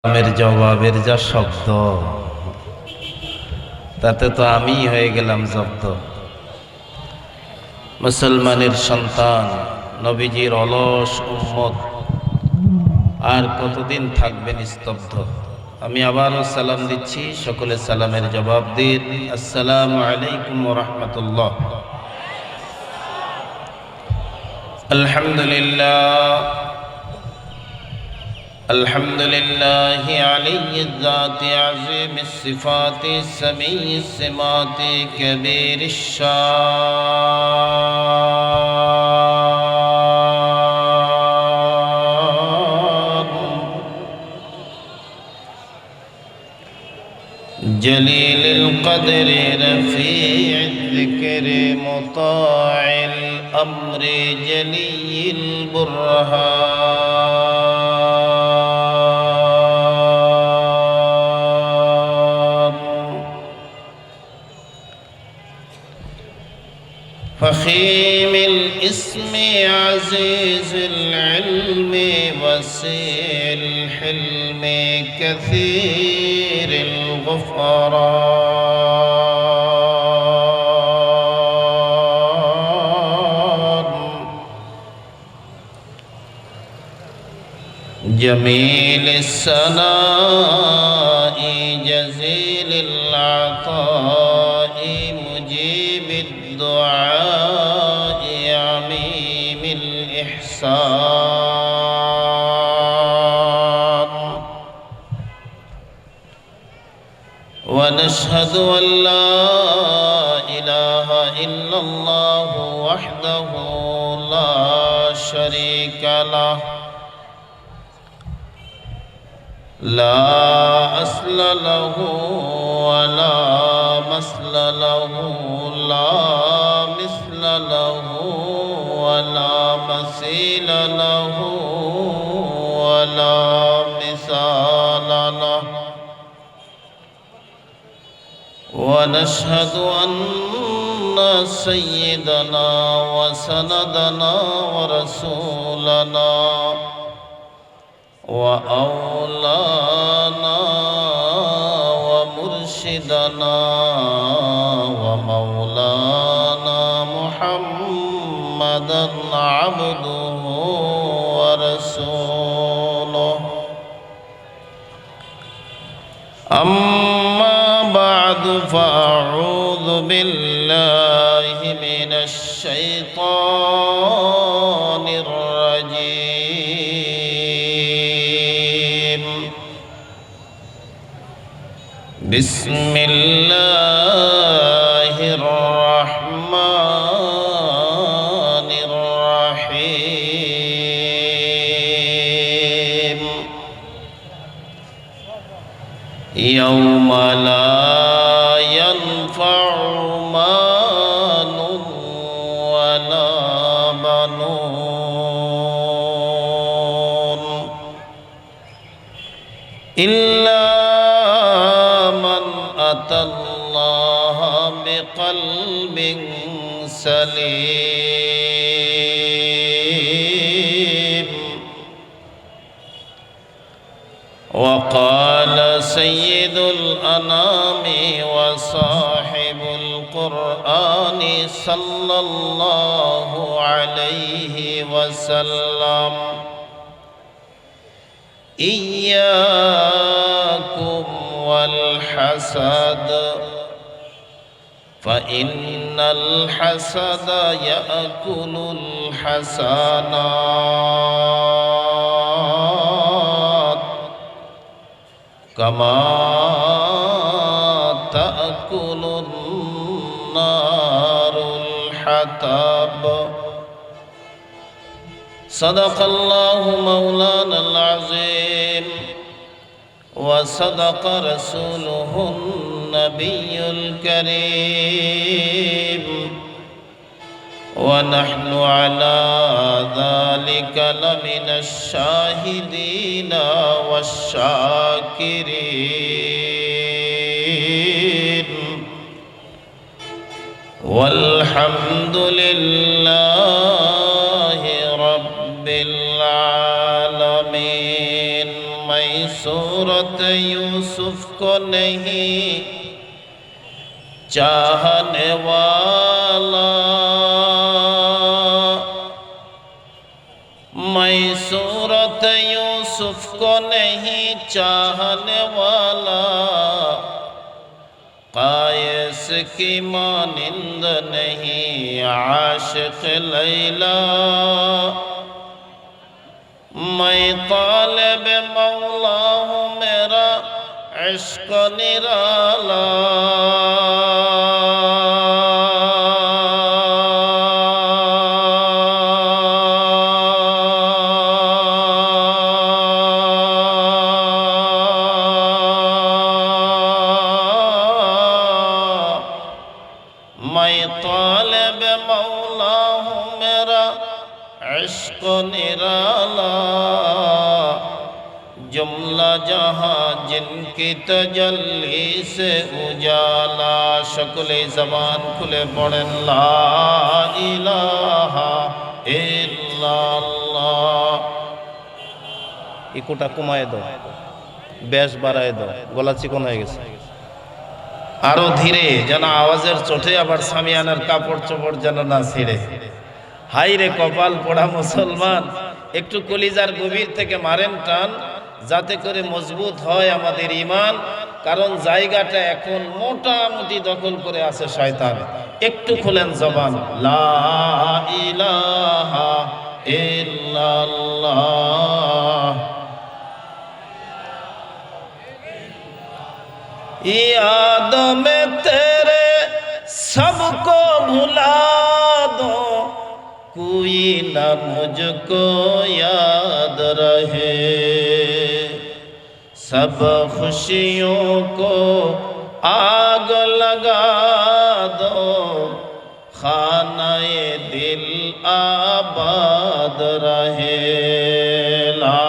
সালামের জবাবের যা শব্দ, তাতে তো আমি হয়ে গেলাম জব্দ। মুসলমানের সন্তান, নবীজির অলস উম্মত আর কতদিন থাকবেন স্তব্ধ? আমি আবারও সালাম দিচ্ছি, সকলে সালামের জবাব দিন। আসসালামু আলাইকুম ওয়া রাহমাতুল্লাহ। আলহামদুলিল্লাহ الحمد لله علي الذات عظيم الصفات سميع السمات كبير الشان جليل القدر رفيع الذكر مطاع الأمر جلي البرهان فخيم الاسم عزيز العلم وسيع الحلم كثير الغفران جميل الثناء جزيل العطاء مجيب الدعاء عميم الإحسان ونشهد أن لا إله إلا الله وحده لا شريك له لا أصل له ولا مثل له لا مثل له ولا مثيل له ولا مثال له ونشهد أن سيدنا وسندنا ورسولنا وأولانا ومرشدنا ومولانا محمدا عبده ورسوله أما بعد فأعوذ بالله من الشيطان الرجيم بسم الله الرحمن الرحيم يوم لا ينفع مال ولا بنون إلا من أتى الله بقلب سليم وقال سيد الأنام وصاحب القرآن صلى الله عليه وسلم إياكم والحسد فإن الحسد يأكل الحسنات كما تأكل النار الحطب صدق الله مولانا العظيم وصدق رسوله النبي الكريم ونحن على ذلك لمن الشاهدين والشاكرين والحمد لله رب العالمين. सूरत यूसुफ को नहीं चाहने वाला, मैं सूरत यूसुफ को नहीं चाहने वाला, कायस की मानिंद नहीं आशिक लैला, मैं तालिब मौला हूँ मेरा इश्क निराला। मैं तालिब मौला हूँ मेरा इश्क निराला, जुमला जहाँ जिनकी तजल्ली से उजाला। शक्ल ज़बान खुले पढ़ें ला इलाहा इल्लल्लाह। इकोटा कमाए दो, बेश बाড়ায় दो, গলা চিকন হয়ে গেছে। আরো ধীরে, যেন আওয়াজের চোটে আবার সামিয়ানার কাপড় চোপড় যেন না ছিঁড়ে। হাই রে কপাল পোড়া মুসলমান, একটু কলিজার গভীর থেকে মারেন টান, যাতে করে মজবুত হয় আমাদের ঈমান। কারণ জায়গাটা এখন মোটামুটি দখল করে আছে শয়তান। একটু খুলেন জবান, লা ইলাহা ইল্লাল্লাহ। याद में तेरे सबको भुला दो, कोई न मुझको याद रहे, सब खुशियों को आग लगा दो, खानाए दिल आबाद रहे। ला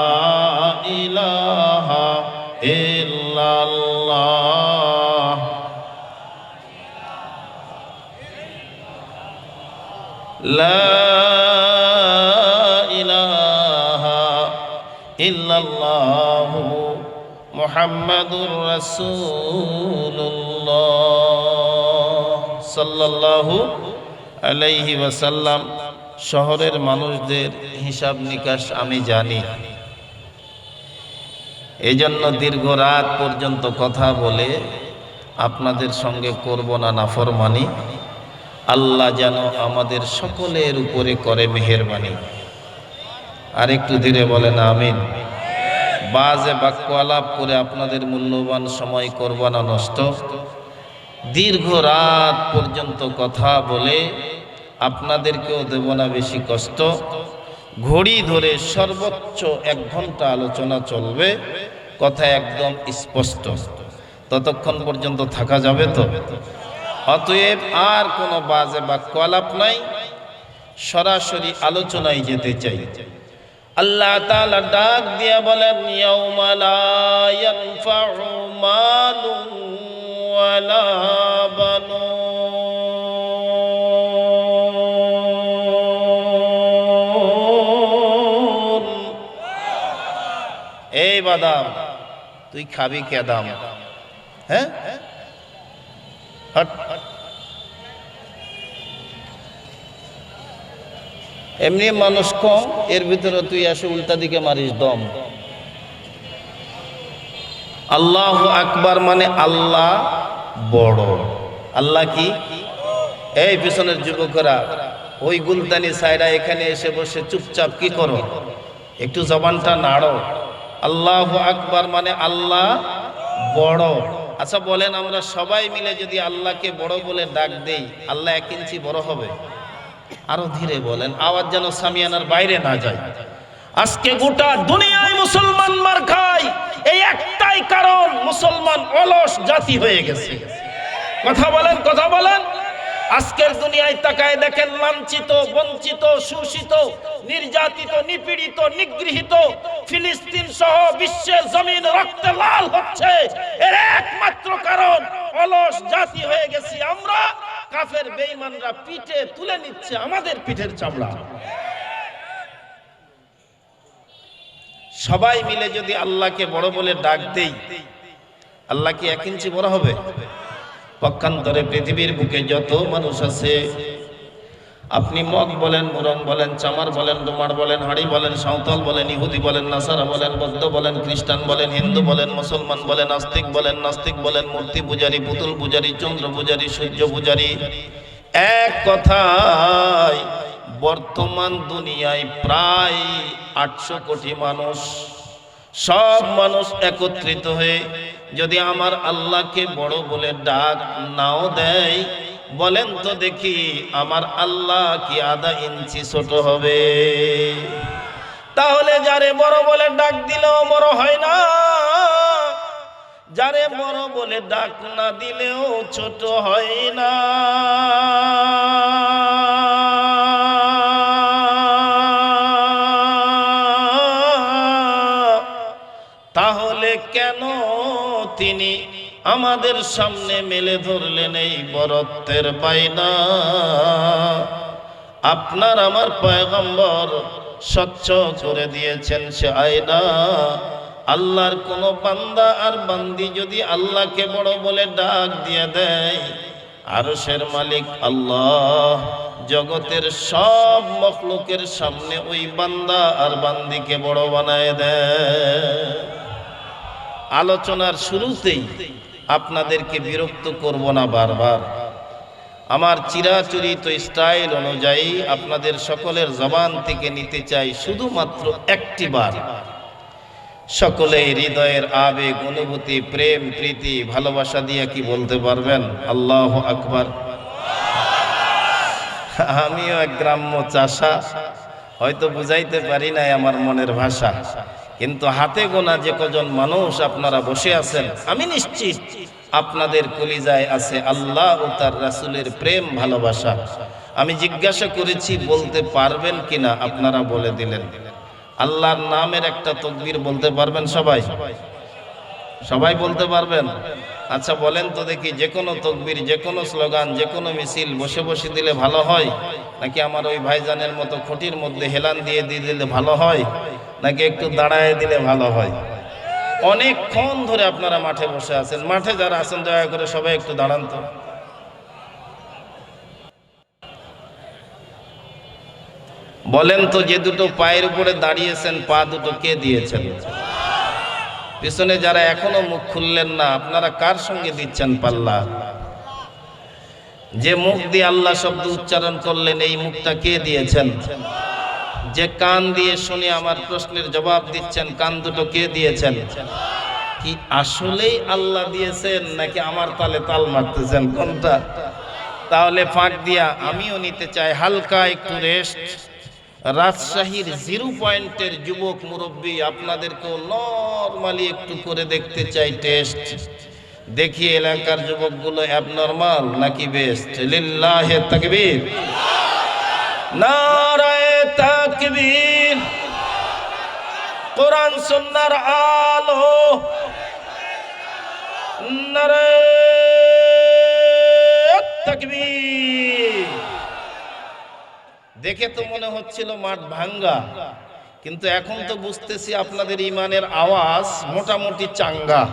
इलाहा इल्लल्लाह। ला इलाहा इल्लल्लाह मुहम्मदुर रसूलुल्लाह সাল্লাল্লাহু আলাইহি ওয়াসাল্লাম। শহরের মানুষদের হিসাব নিকাশ আমি জানি, এই জন্য দীর্ঘ রাত পর্যন্ত কথা বলে আপনাদের সঙ্গে করব না নাফরমানি। আল্লাহ যেন আমাদের সকলের উপরে করে মেহেরবানি। আর একটু ধীরে বলেন আমিন। বাজে বাক্য আলাপ করে আপনাদের মূল্যবান সময় করব না নষ্ট। দীর্ঘ রাত পর্যন্ত কথা বলে আপনাদেরকেও দেব না বেশি কষ্ট। ঘড়ি ধরে সর্বোচ্চ 1 ঘন্টা আলোচনা চলবে, কথা একদম স্পষ্ট। ততক্ষণ পর্যন্ত থাকা যাবে তো? অতএব আর কোনো বাজে বাক্য আলাপ নাই, সরাসরি আলোচনায় যেতে চাই। আল্লাহ তাআলা ডাক দিয়ে বলেন, ইয়াউমা লা ইয়ানফাউ মালুন ওয়ালা বানুন। এই বাদাম তুই খাবি কেদাম? হ্যাঁ, এমনি মানুষ কম, এর ভিতরে তুই আসে উল্টা দিকে মারিস দম। আল্লাহু আকবার মানে আল্লাহ বড়। আল্লাহ কি? এই পিছনের যুবকরা, ওই গুলতানি সাইরা এখানে এসে বসে চুপচাপ কি করো? একটু জবানটা নাড়ো। আল্লাহু আকবার মানে আল্লাহ বড়। আচ্ছা বলেন, আমরা সবাই মিলে যদি আল্লাহকে বড় বলে ডাক দেই, আল্লাহ 1 ইঞ্চি বড় হবে? আরো ধীরে বলেন, আওয়াজ যেন সামিয়ানার বাইরে না যায়। আজকে গোটা দুনিয়ায় মুসলমান মার খায়, এই একটাই কারণ, মুসলমান অলস জাতি হয়ে গেছে। কথা বলেন, কথা বলেন। আজকের দুনিয়ায় তাকায় দেখেন, লাঞ্ছিত, বঞ্চিত, শোষিত, নির্যাতিত, নিপীড়িত, নিগৃহীত ফিলিস্তিন সহ বিশ্বের জমিন রক্তে লাল হচ্ছে। এর একমাত্র কারণ অলস জাতি হয়ে গেছি আমরা। কাফের বেঈমানরা পিঠে তুলে নিচ্ছে আমাদের পিঠের চামড়া। সবাই মিলে যদি আল্লাহকে বড় বলে ডাক দেই, আল্লাহ কি 1 ইঞ্চি বড় হবে? পক্ষান্তরে পৃথিবীর বুকে যত মানুষ আছে, আপনি মগ বলেন, মুরং বলেন, চামার বলেন, ডোমার বলেন, হাড়ি বলেন, সাঁওতাল বলেন, ইহুদি বলেন, নাসারা বলেন, বৌদ্ধ বলেন, খ্রিস্টান বলেন, হিন্দু বলেন, মুসলমান বলেন, আস্তিক বলেন, নাস্তিক বলেন, মূর্তি পূজারী, পুতুল পূজারী, চন্দ্র পূজারী, সূর্য পূজারী, এক কথায় বর্তমান দুনিয়ায় প্রায় 800 কোটি মানুষ। সব মানুষ একত্রিত হয়ে যদি আমার আল্লাহকে বড় বলে ডাক নাও দেয়, বলেন তো দেখি আমার আল্লাহ কি আধা ইঞ্চি ছোট হবে? তাহলে যারে বড় বলে ডাক দিলেও বড় হয় না, যারে বড় বলে ডাক না দিলেও ছোট হয় না। তাহলে কেন তিনি আমাদের সামনে মেলে ধরলেন এই বরত্বের বায়না? আপনার আমার পয়গম্বর স্বচ্ছ করে দিয়েছেন সে আয়না। আল্লাহর কোন বান্দা আর বান্দি যদি আল্লাহকে বড় বলে ডাক দিয়ে দেয়, আরশের মালিক আল্লাহ জগতের সব মখলুকের সামনে ওই বান্দা আর বান্দিকে বড় বানায় দেয়। আলোচনার শুরুতেই আপনাদেরকে বিরক্ত করব না বারবার। আমার চিরাচরিত স্টাইল অনুযায়ী আপনাদের সকলের জবান থেকে নিতে চাই শুধুমাত্র একটি বার সকলেই হৃদয়ের আবেগ, অনুভূতি, প্রেম, প্রীতি, ভালোবাসা দিয়ে কি বলতে পারবেন? আল্লাহু আকবার। আমিও এক গ্রাম্য চাষা, হয়তো বুঝাইতে পারি নাই আমার মনের ভাষা, কিন্তু হাতে গোনা যে কজন মানুষ আপনারা বসে আছেন, আমি নিশ্চিত আপনাদের কলিজায় আছে আল্লাহ ও তার রাসূলের প্রেম, ভালোবাসা। আমি জিজ্ঞাসা করেছি বলতে পারবেন কিনা, আপনারা বলে দিলেন। আল্লাহর নামের একটা তাকবীর বলতে পারবেন সবাই? সবাই বলতে পারবেন? আচ্ছা বলেন তো দেখি, যে কোনো তাকবীর, যে কোনো স্লোগান, যে কোনো মিছিল বসে বসে দিলে ভালো হয়, নাকি আমার ওই ভাইজানের মতো খুঁটির মধ্যে হেলান দিয়ে দিলে ভালো হয়, নাকি একটু দাঁড়ায় দিলে ভালো হয়? অনেকক্ষণ ধরে আপনারা মাঠে বসে আছেন, মাঠে যারা আছেন দয়া করে সবাই একটু দাঁড়ান তো। বলেন তো, যে দুটো পায়ের উপরে দাঁড়িয়েছেন, পা দুটো কে দিয়েছেন? পিছনে যারা এখনো মুখ খুললেন না, আপনারা কার সঙ্গে দিচ্ছেন পাল্লা? যে মুখ দিয়ে আল্লাহ শব্দ উচ্চারণ করলেন, এই মুখটা কে দিয়েছেন? যে কান দিয়ে শুনে আমার প্রশ্নের জবাব দিচ্ছেন, কান দুটো কে দিয়েছেন? কি আসলেই আল্লাহ দিয়েছেন, নাকি আমার তালে তাল মারতেছেন? কোনটা? তাহলে ফাঁক দিয়া আমিও নিতে চাই হালকা একটু রেস্ট। রাজশাহীর 0 পয়েন্টের যুবক মুরব্বী, আপনাদেরকেও নরমালি একটু করে দেখতে চাই টেস্ট। দেখি এলাকার যুবকগুলো অ্যাবনরমাল নাকি বেস্ট। লিল্লাহে তাকবীর, নারায়ে তাকবীর। কোরআন সুন্নাহর আলো, নারায়ে তাকবীর। দেখে তো মনে হচ্ছিল মাঠ ভাঙ্গা, কিন্তু এখন তো বুঝতেছি আপনাদের ইমানের আওয়াজ মোটামুটি চাঙ্গা।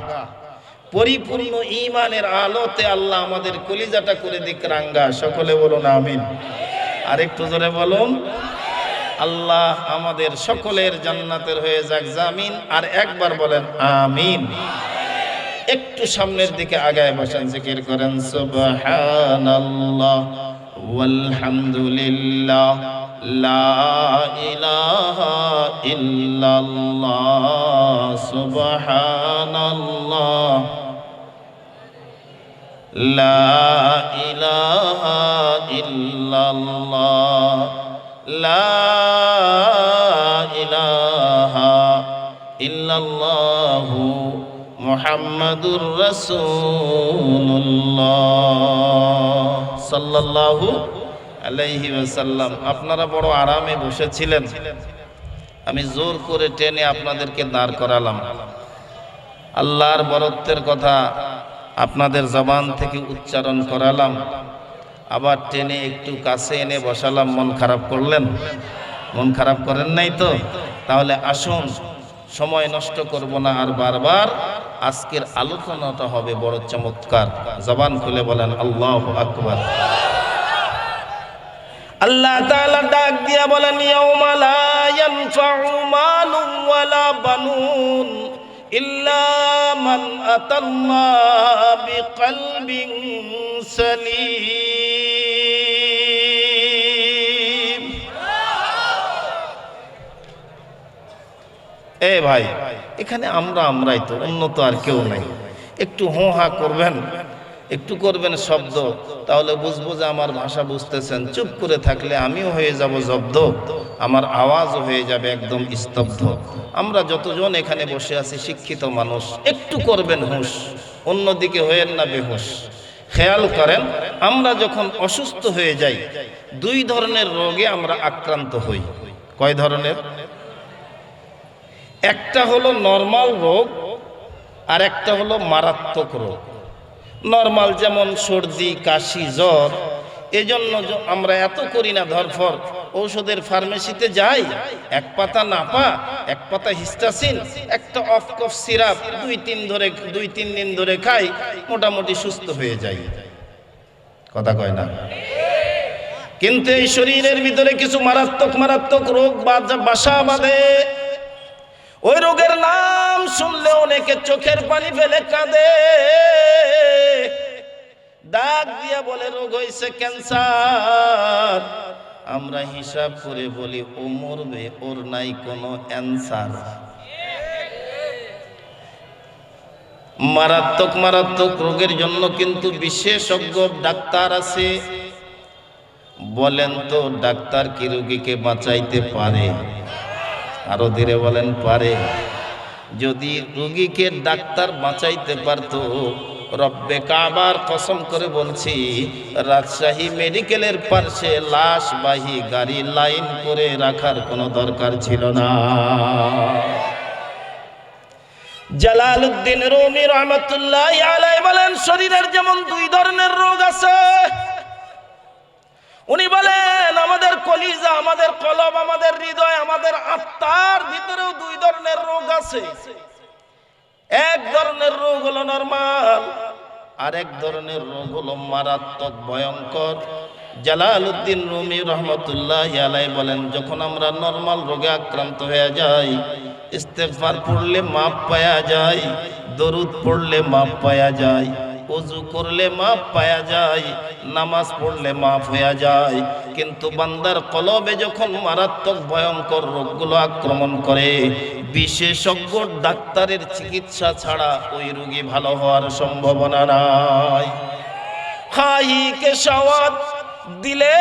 পরিপূর্ণ ইমানের আলোতে আল্লাহ আমাদের কলিজাটা করে দিক রাঙ্গা। সকলে বলুন আমিন। আর একটু জোরে বলুন, আল্লাহ আমাদের সকলের জান্নাতের হয়ে যাক জামিন। আর একবার বলেন আমিন। একটু সামনের দিকে আগায় বসেন, জিকির করেন সুবহানাল্লাহ ওয়ালহামদুলিল্লাহ লা ইলাহা ইল্লাল্লাহ সুবহানাল্লাহ লা ইলাহা ইল্লাল্লাহ লা ইলাহা ইল্লাল্লাহ মুহাম্মাদুর রাসূলুল্লাহ সাল্লাল্লাহু আলাইহি ওয়াসাল্লাম। আপনারা বড় আরামে বসেছিলেন, আমি জোর করে টেনে আপনাদেরকে দাঁড় করালাম। আল্লাহর বরত্বের কথা আপনাদের জবান থেকে উচ্চারণ করালাম, আবার টেনে একটু কাছে এনে বসালাম। মন খারাপ করলেন? মন খারাপ করেন নাই তো? তাহলে আসুন সময় নষ্ট করব না আর বারবার আজকের আলোচনাটা হবে বড় চমৎকার। জবান খুলে বলেন আল্লাহু আকবার। আল্লাহ তাআলা ডাক দিয়া বলেন ইয়াউমা লা ইয়ানফাউ মালুন ওয়ালা বানুন ইল্লা মান আতাল্লাহ বিকলবিন সালিম। এ ভাই, এখানে আমরাই তো, উন্নত আর কেউ নাই। একটু হো হা করবেন, একটু করবেন শব্দ, তাহলে বুঝবো যে আমার ভাষা বুঝতেছেন। চুপ করে থাকলে আমিও হয়ে যাব জব্দ, আমার আওয়াজও হয়ে যাবে একদম স্তব্ধ। আমরা যতজন এখানে বসে আছি শিক্ষিত মানুষ, একটু করবেন হুঁশ, অন্যদিকে হয়েন না বেহুশ। খেয়াল করেন, আমরা যখন অসুস্থ হয়ে যাই দুই ধরনের রোগে আমরা আক্রান্ত হই। কয় ধরনের? একটা হলো নরমাল রোগ আর একটা হলো মারাত্মক রোগ। নরমাল যেমন সর্দি, কাশি, জ্বর, এজন্য আমরা এত করি না ধরফর, ঔষধের ফার্মেসিতে যাই, এক পাতা নাপা, এক পাতা হিস্টাসিন, একটা অফ কফ সিরাপ 2-3 দিন ধরে খাই, মোটামুটি সুস্থ হয়ে যাই। কথা কয় না? কিন্তু এই শরীরের ভিতরে কিছু মারাত্মক রোগ বাসা বাঁধে। ওই রোগের নাম শুনলে অনেকে চোখের পানি ফেলে কাঁদে, ডাক দিয়া বলে রোগ হইছে ক্যান্সার। আমরা হিসাব করে বলি ও মরবে, ওর নাই কোনো অ্যান্সার। মারাত্মক রোগের জন্য কিন্তু বিশেষজ্ঞ ডাক্তার আছে। বলেন তো, ডাক্তার কি রোগীকে বাঁচাইতে পারে? আরো ধীরে বলেন, পারে? যদি রোগীকে ডাক্তার বাঁচাইতে পারতো, রব্বে কাবার কসম করে বলছি, রাজশাহী মেডিকেলের পাশে লাশবাহী গাড়ি লাইন করে রাখার কোনো দরকার ছিল না। জালালউদ্দিন রুমি রহমাতুল্লাহি আলাইহি বলেন, শরীরের যেমন দুই ধরনের রোগ আছে, উনি বলেন আমাদের কলিজা, আমাদের কলব, আমাদের হৃদয়, আমাদের আত্মার ভিতরেও দুই ধরনের রোগ আছে। এক ধরনের রোগ হলো নরমাল, আর এক ধরনের রোগ হলো মারাত্মক, ভয়ঙ্কর। জালালউদ্দিন রুমি রহমাতুল্লাহি আলাইহি বলেন, যখন আমরা নরমাল রোগে আক্রান্ত হয়ে যাই, ইস্তেগফার পড়লে মাপ পাওয়া যায়, দরুদ পড়লে মাপ পাওয়া যায়, ওযু করলে মাপ পাওয়া যায়, নামাজ পড়লে মাফ হয়ে যায়। কিন্তু বান্দার কলবে যখন মারাত্মক ভয়ঙ্কর রোগগুলো আক্রমণ করে, বিশেষজ্ঞ ডাক্তারের চিকিৎসা ছাড়া ওই রোগী ভালো হওয়ার সম্ভাবনা নাই। খাই কে সওয়াত দিলে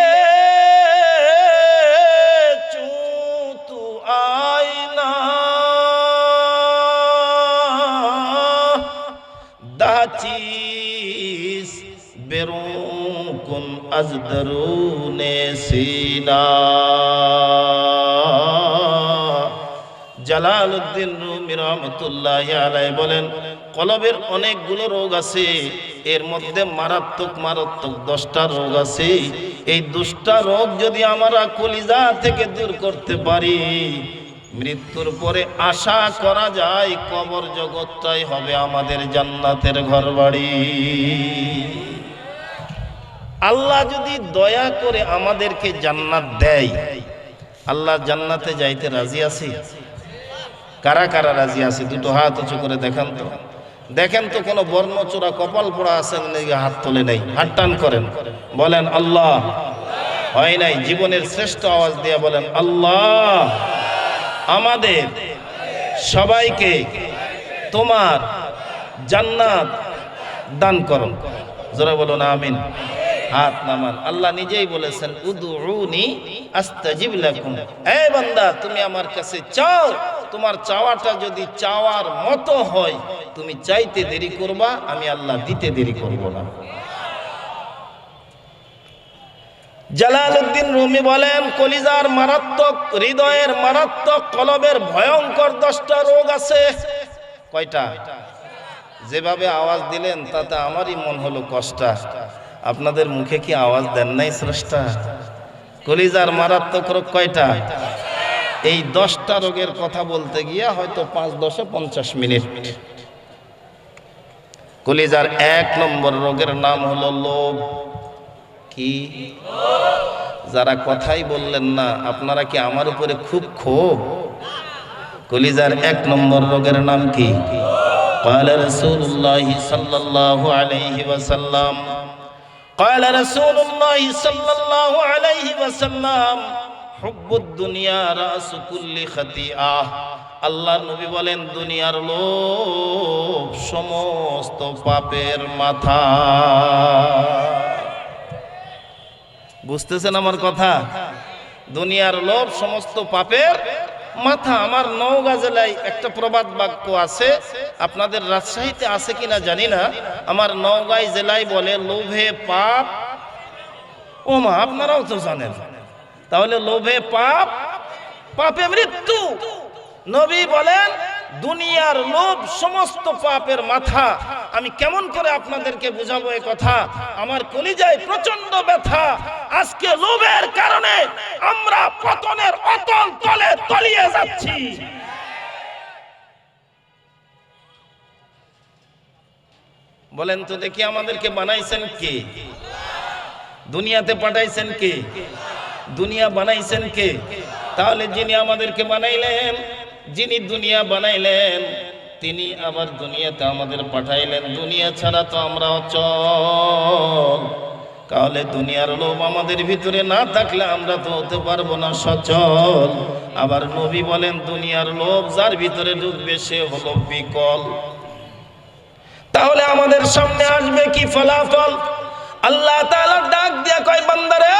চুতু আয়না, দাচিস বেরুকুন আজ দরুনে সিনা। জালালউদ্দিন রুমি রহমাতুল্লাহি আলাইহি বলেন, কলবের অনেকগুলো রোগ আছে, এর মধ্যে মারাত্মক 10টা রোগ আছে। এই 10টা রোগ যদি আমরা কলিজা থেকে দূর করতে পারি, মৃত্যুর পরে আশা করা যায় কবর জগৎটাই হবে আমাদের জান্নাতের ঘরবাড়ি। আল্লাহ যদি দয়া করে আমাদেরকে জান্নাত দেয়, আল্লাহ জান্নাতে যাইতে রাজি আছে? কারা কারা রাজি আছে? দুটো হাত উঁচু করে দেখান তো, দেখেন তো কোনো বর্ণচোরা কপাল পোড়া আছেন নাকি? হাত তোলে নাই, হাত টান করেন, বলেন আল্লাহ। হয় নাই? জীবনের শ্রেষ্ঠ আওয়াজ দিয়ে বলেন আল্লাহ, আমাদের সবাইকে তোমার জান্নাত দান করো। জোরে বলুন আমিন। হাত নামান। আল্লাহ নিজেই বলেছেন, উদউনি আস্তাজিব লাকুম। এ বান্দা, তুমি আমার কাছে চাও, তোমার চাওয়াটা যদি চাওয়ার মতো হয়, তুমি চাইতে দেরি করবা, আমি আল্লাহ দিতে দেরি করব না। জালালউদ্দিন রুমি বলেন, কলিজার মারাত্মক, হৃদয়ের মারাত্মক, কলবের ভয়ঙ্কর 10টা রোগ আছে। কয়টা? যেভাবে আওয়াজ দিলেন তাতে আমারই মন হলো কষ্টা। আপনাদের মুখে কি আওয়াজ দেন নাই স্রষ্টা? কলিজার মারাত্মক রোগ কয়টা? এই 10টা রোগের কথা বলতে গিয়ে হয়তো 5-10 50 মিনিট। কলিজার 1 নম্বর রোগের নাম হলো লোভ। কি? যারা কথাই বললেন না, আপনারা কি আমার উপরে খুব ক্ষোভ? কলিজার 1 নম্বর রোগের নাম কি? قال رسول الله صلى الله عليه وسلم قال رسول الله صلى الله عليه وسلم حب الدنيا رأس كل خطيئة। আল্লাহর নবী বলেন, দুনিয়ার লোভ সমস্ত পাপের মাথা। বুঝতেছেন আমার কথা? দুনিয়ার লোভ সমস্ত পাপের মাথা। আমার নওগাঁ জেলায় একটা প্রবাদ বাক্য আছে, আপনাদের রাজশাহীতে আছে কিনা জানি না। আমার নওগাঁ জেলায় বলে, লোভে পাপ। ও মা, আপনারাও তো জানেন। তাহলে লোভে পাপ, পাপে মৃত্যু। নবী বলেন দুনিয়ার লোভ সমস্ত পাপের মাথা। আমি কেমন করে আপনাদেরকে বুঝাবো এই কথা? আমার কলিজায় প্রচন্ড ব্যথা। আজকে লোভের কারণে আমরা পতনের অতল তলে তলিয়ে যাচ্ছি। বলেন তো দেখি, আমাদেরকে বানাইছেন কে? দুনিয়াতে পাঠাইছেন কে? দুনিয়া বানাইছেন কে? তাহলে যিনি আমাদেরকে বানাইলেন, যিনি দুনিয়া বানাইলেন, তিনি আবার দুনিয়াতে আমাদের পাঠাইলেন। দুনিয়া ছাড়া তো আমরা অচল। তাহলে দুনিয়ার লোভ আমাদের ভিতরে না থাকলে আমরা তো হতে পারবো না সচল। আবার নবী বলেন, দুনিয়ার লোভ যার ভিতরে ঢুকবে সে হলো বিকল। তাহলে আমাদের সামনে আসবে কি ফলাফল? আল্লাহ তাআলা ডাক দিয়া কয়, বান্দারে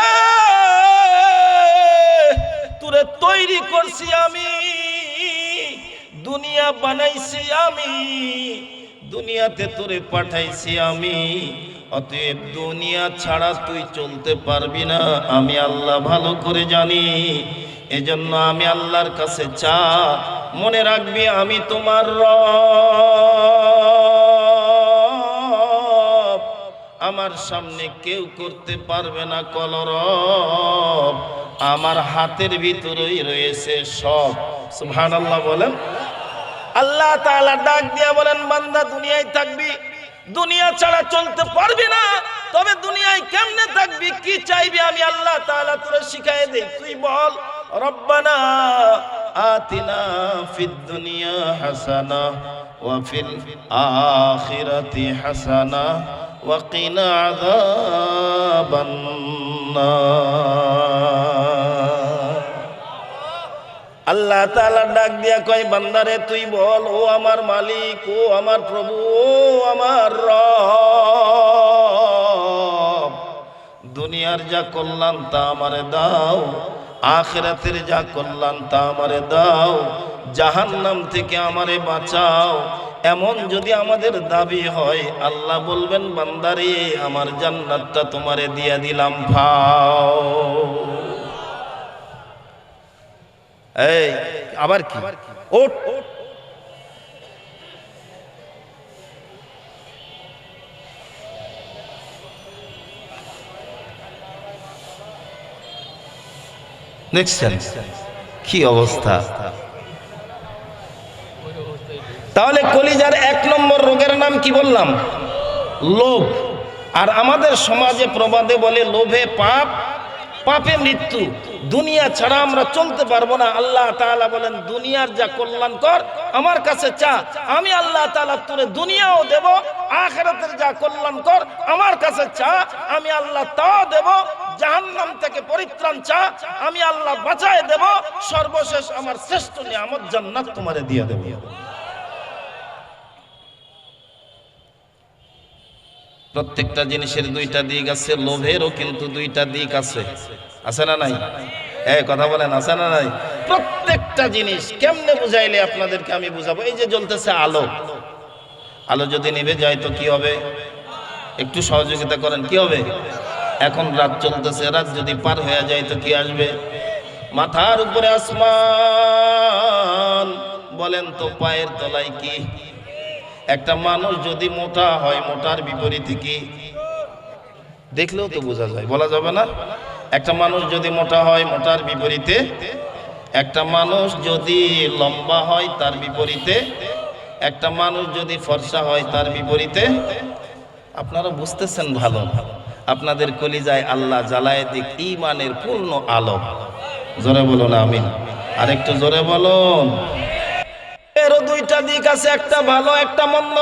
তোরে তৈরি করছি আমি, দুনিয়া বানাইছি আমি, দুনিয়াতে তোরে পাঠাইছি আমি। অতএব দুনিয়া ছাড়া তুই চলতে পারবি না, আমি আল্লাহ ভালো করে জানি। এজন্য আমি আল্লাহর কাছে চা। মনে রাখবি আমি তোমার রব, আমার সামনে কেউ করতে পারবে না কলরব। আমার হাতের ভিতরেই রয়েছে সব। সুবহানাল্লাহ বলেন। আল্লাহ তাআলা ডাক দিয়া বলেন, বান্দা দুনিয়ায় থাকবি, দুনিয়া ছাড়া চলতে পারবি না। তবে দুনিয়ায় কেমনে থাকবি, কি চাইবি, আমি আল্লাহ তাআলা তোরে শিখাই দেই। তুই বল, রব্বানা আতিনা ফিদ দুনিয়া হাসানা ওয়া ফিল আখিরাতি হাসানা ওয়া কিনা আযাবান নার। আল্লাহ তাআলা ডাক দিয়া কয়, বান্দারে তুই বল, ও আমার মালিক, ও আমার প্রভু, ও আমার রব, দুনিয়ার যা কল্যাণ তা আমারে দাও, আখিরাতের যা কল্যাণ তা আমারে দাও, জাহান্নাম থেকে আমারে বাঁচাও। এমন যদি আমাদের দাবি হয়, আল্লাহ বলবেন, বান্দারে আমার জান্নাতটা তোমারে দিয়া দিলাম, ভাও। এই আবার কি? ওঠ। দেখছেন কি অবস্থা? তাহলে কলিজার 1 নম্বর রোগের নাম কি বললাম? লোভ। আর আমাদের সমাজে প্রবাদে বলে, লোভে পাপ, পাপে মৃত্যু। দুনিয়া ছাড়া আমরা চলতে পারবো না। আল্লাহ তাআলা বলেন, দুনিয়ার যা কল্যাণ কর আমার কাছে চা, আমি আল্লাহ তাআলা তোরে দুনিয়াও দেব, আখিরাতের যা কল্যাণ কর আমার কাছে চা, আমি আল্লাহ তাও দেব। জাহান্নাম থেকে পরিত্রাণ চা, আমি আল্লাহ বাঁচায় দেব। সর্বশেষ আমার শ্রেষ্ঠ নিয়ামত জান্নাত তোমারে দিয়ে দেব। প্রত্যেকটা জিনিসের 2টা দিক আছে, লোভেরও কিন্তু 2টা দিক আছে। আছে না নাই? কথা বলেন, আছে না নাই? প্রত্যেকটা জিনিস কেমনে বুঝাইলে আপনাদেরকে আমি বুঝাবো? এই যে জ্বলতেছে আলো, আলো যদি নিভে যায় তো কি হবে? একটু সহযোগিতা করেন, কি হবে? এখন রাত চলতেছে, রাত যদি পার হয়ে যায় তো কি আসবে? মাথার উপরে আসমান, বলেন তো পায়ের তলায় কি? একটা মানুষ যদি মোটা হয়, মোটার বিপরীতে কি? দেখলেও তো বোঝা যায়, বলা যাবে না? একটা মানুষ যদি মোটা হয়, মোটার বিপরীতে একটা মানুষ যদি লম্বা হয় তার বিপরীতে, একটা মানুষ যদি ফর্সা হয় তার বিপরীতে। আপনারা বুঝতেছেন ভালো, আপনাদের কলিজায় আল্লাহ জ্বালায় দিক ঈমানের পূর্ণ আলো। জোরে বলুন আমিন। আর একটু জোরে বলুন। এরও দুইটা দিক আছে, একটা ভালো একটা মন্দ।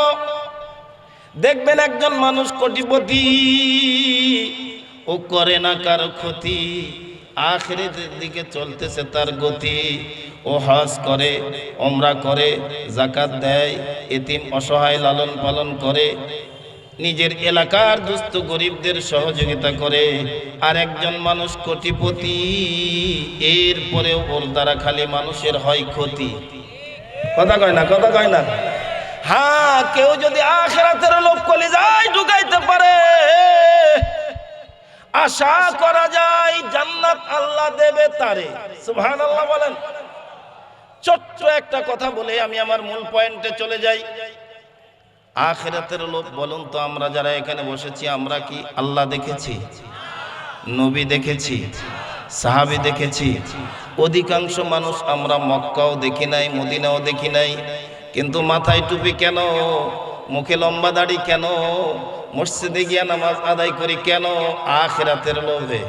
দেখবেন একজন মানুষ কোটিপতি, ও করে না কারো ক্ষতি, আখিরাতের দিকে চলতেছে তার গতি। ও হজ করে, ওমরা করে, যাকাত দেয়, এতিম অসহায় লালন পালন করে, নিজের এলাকার দুস্থ গরিবদের সহযোগিতা করে। আর একজন মানুষ কোটিপতি, এরপরেও ওর দ্বারা খালি মানুষের হয় ক্ষতি। কথা কয় না, কথা কয় না। হ্যাঁ, কেউ যদি আখিরাতের লোভ কলিজায় ঢুকাইতে পারে, আশা করা যায় জান্নাত আল্লাহ দেবে তারে। সুবহানাল্লাহ বলেন। ছোট্ট একটা কথা বলে আমি আমার মূল পয়েন্টে চলে যাই। আখিরাতের লোভ বলুন তো, আমরা যারা এখানে বসেছি আমরা কি আল্লাহ দেখেছি? নবী দেখেছি? সাহাবী দেখেছি? অধিকাংশ মানুষ আমরা মক্কাও দেখি নাই, মদিনাও দেখি নাই, কিন্তু মাথায় টুপি কেন, মুখে লম্বা দাড়ি কেন, মসজিদে গিয়া নামাজ আদায় করি কেন? আখিরাতের লোভে।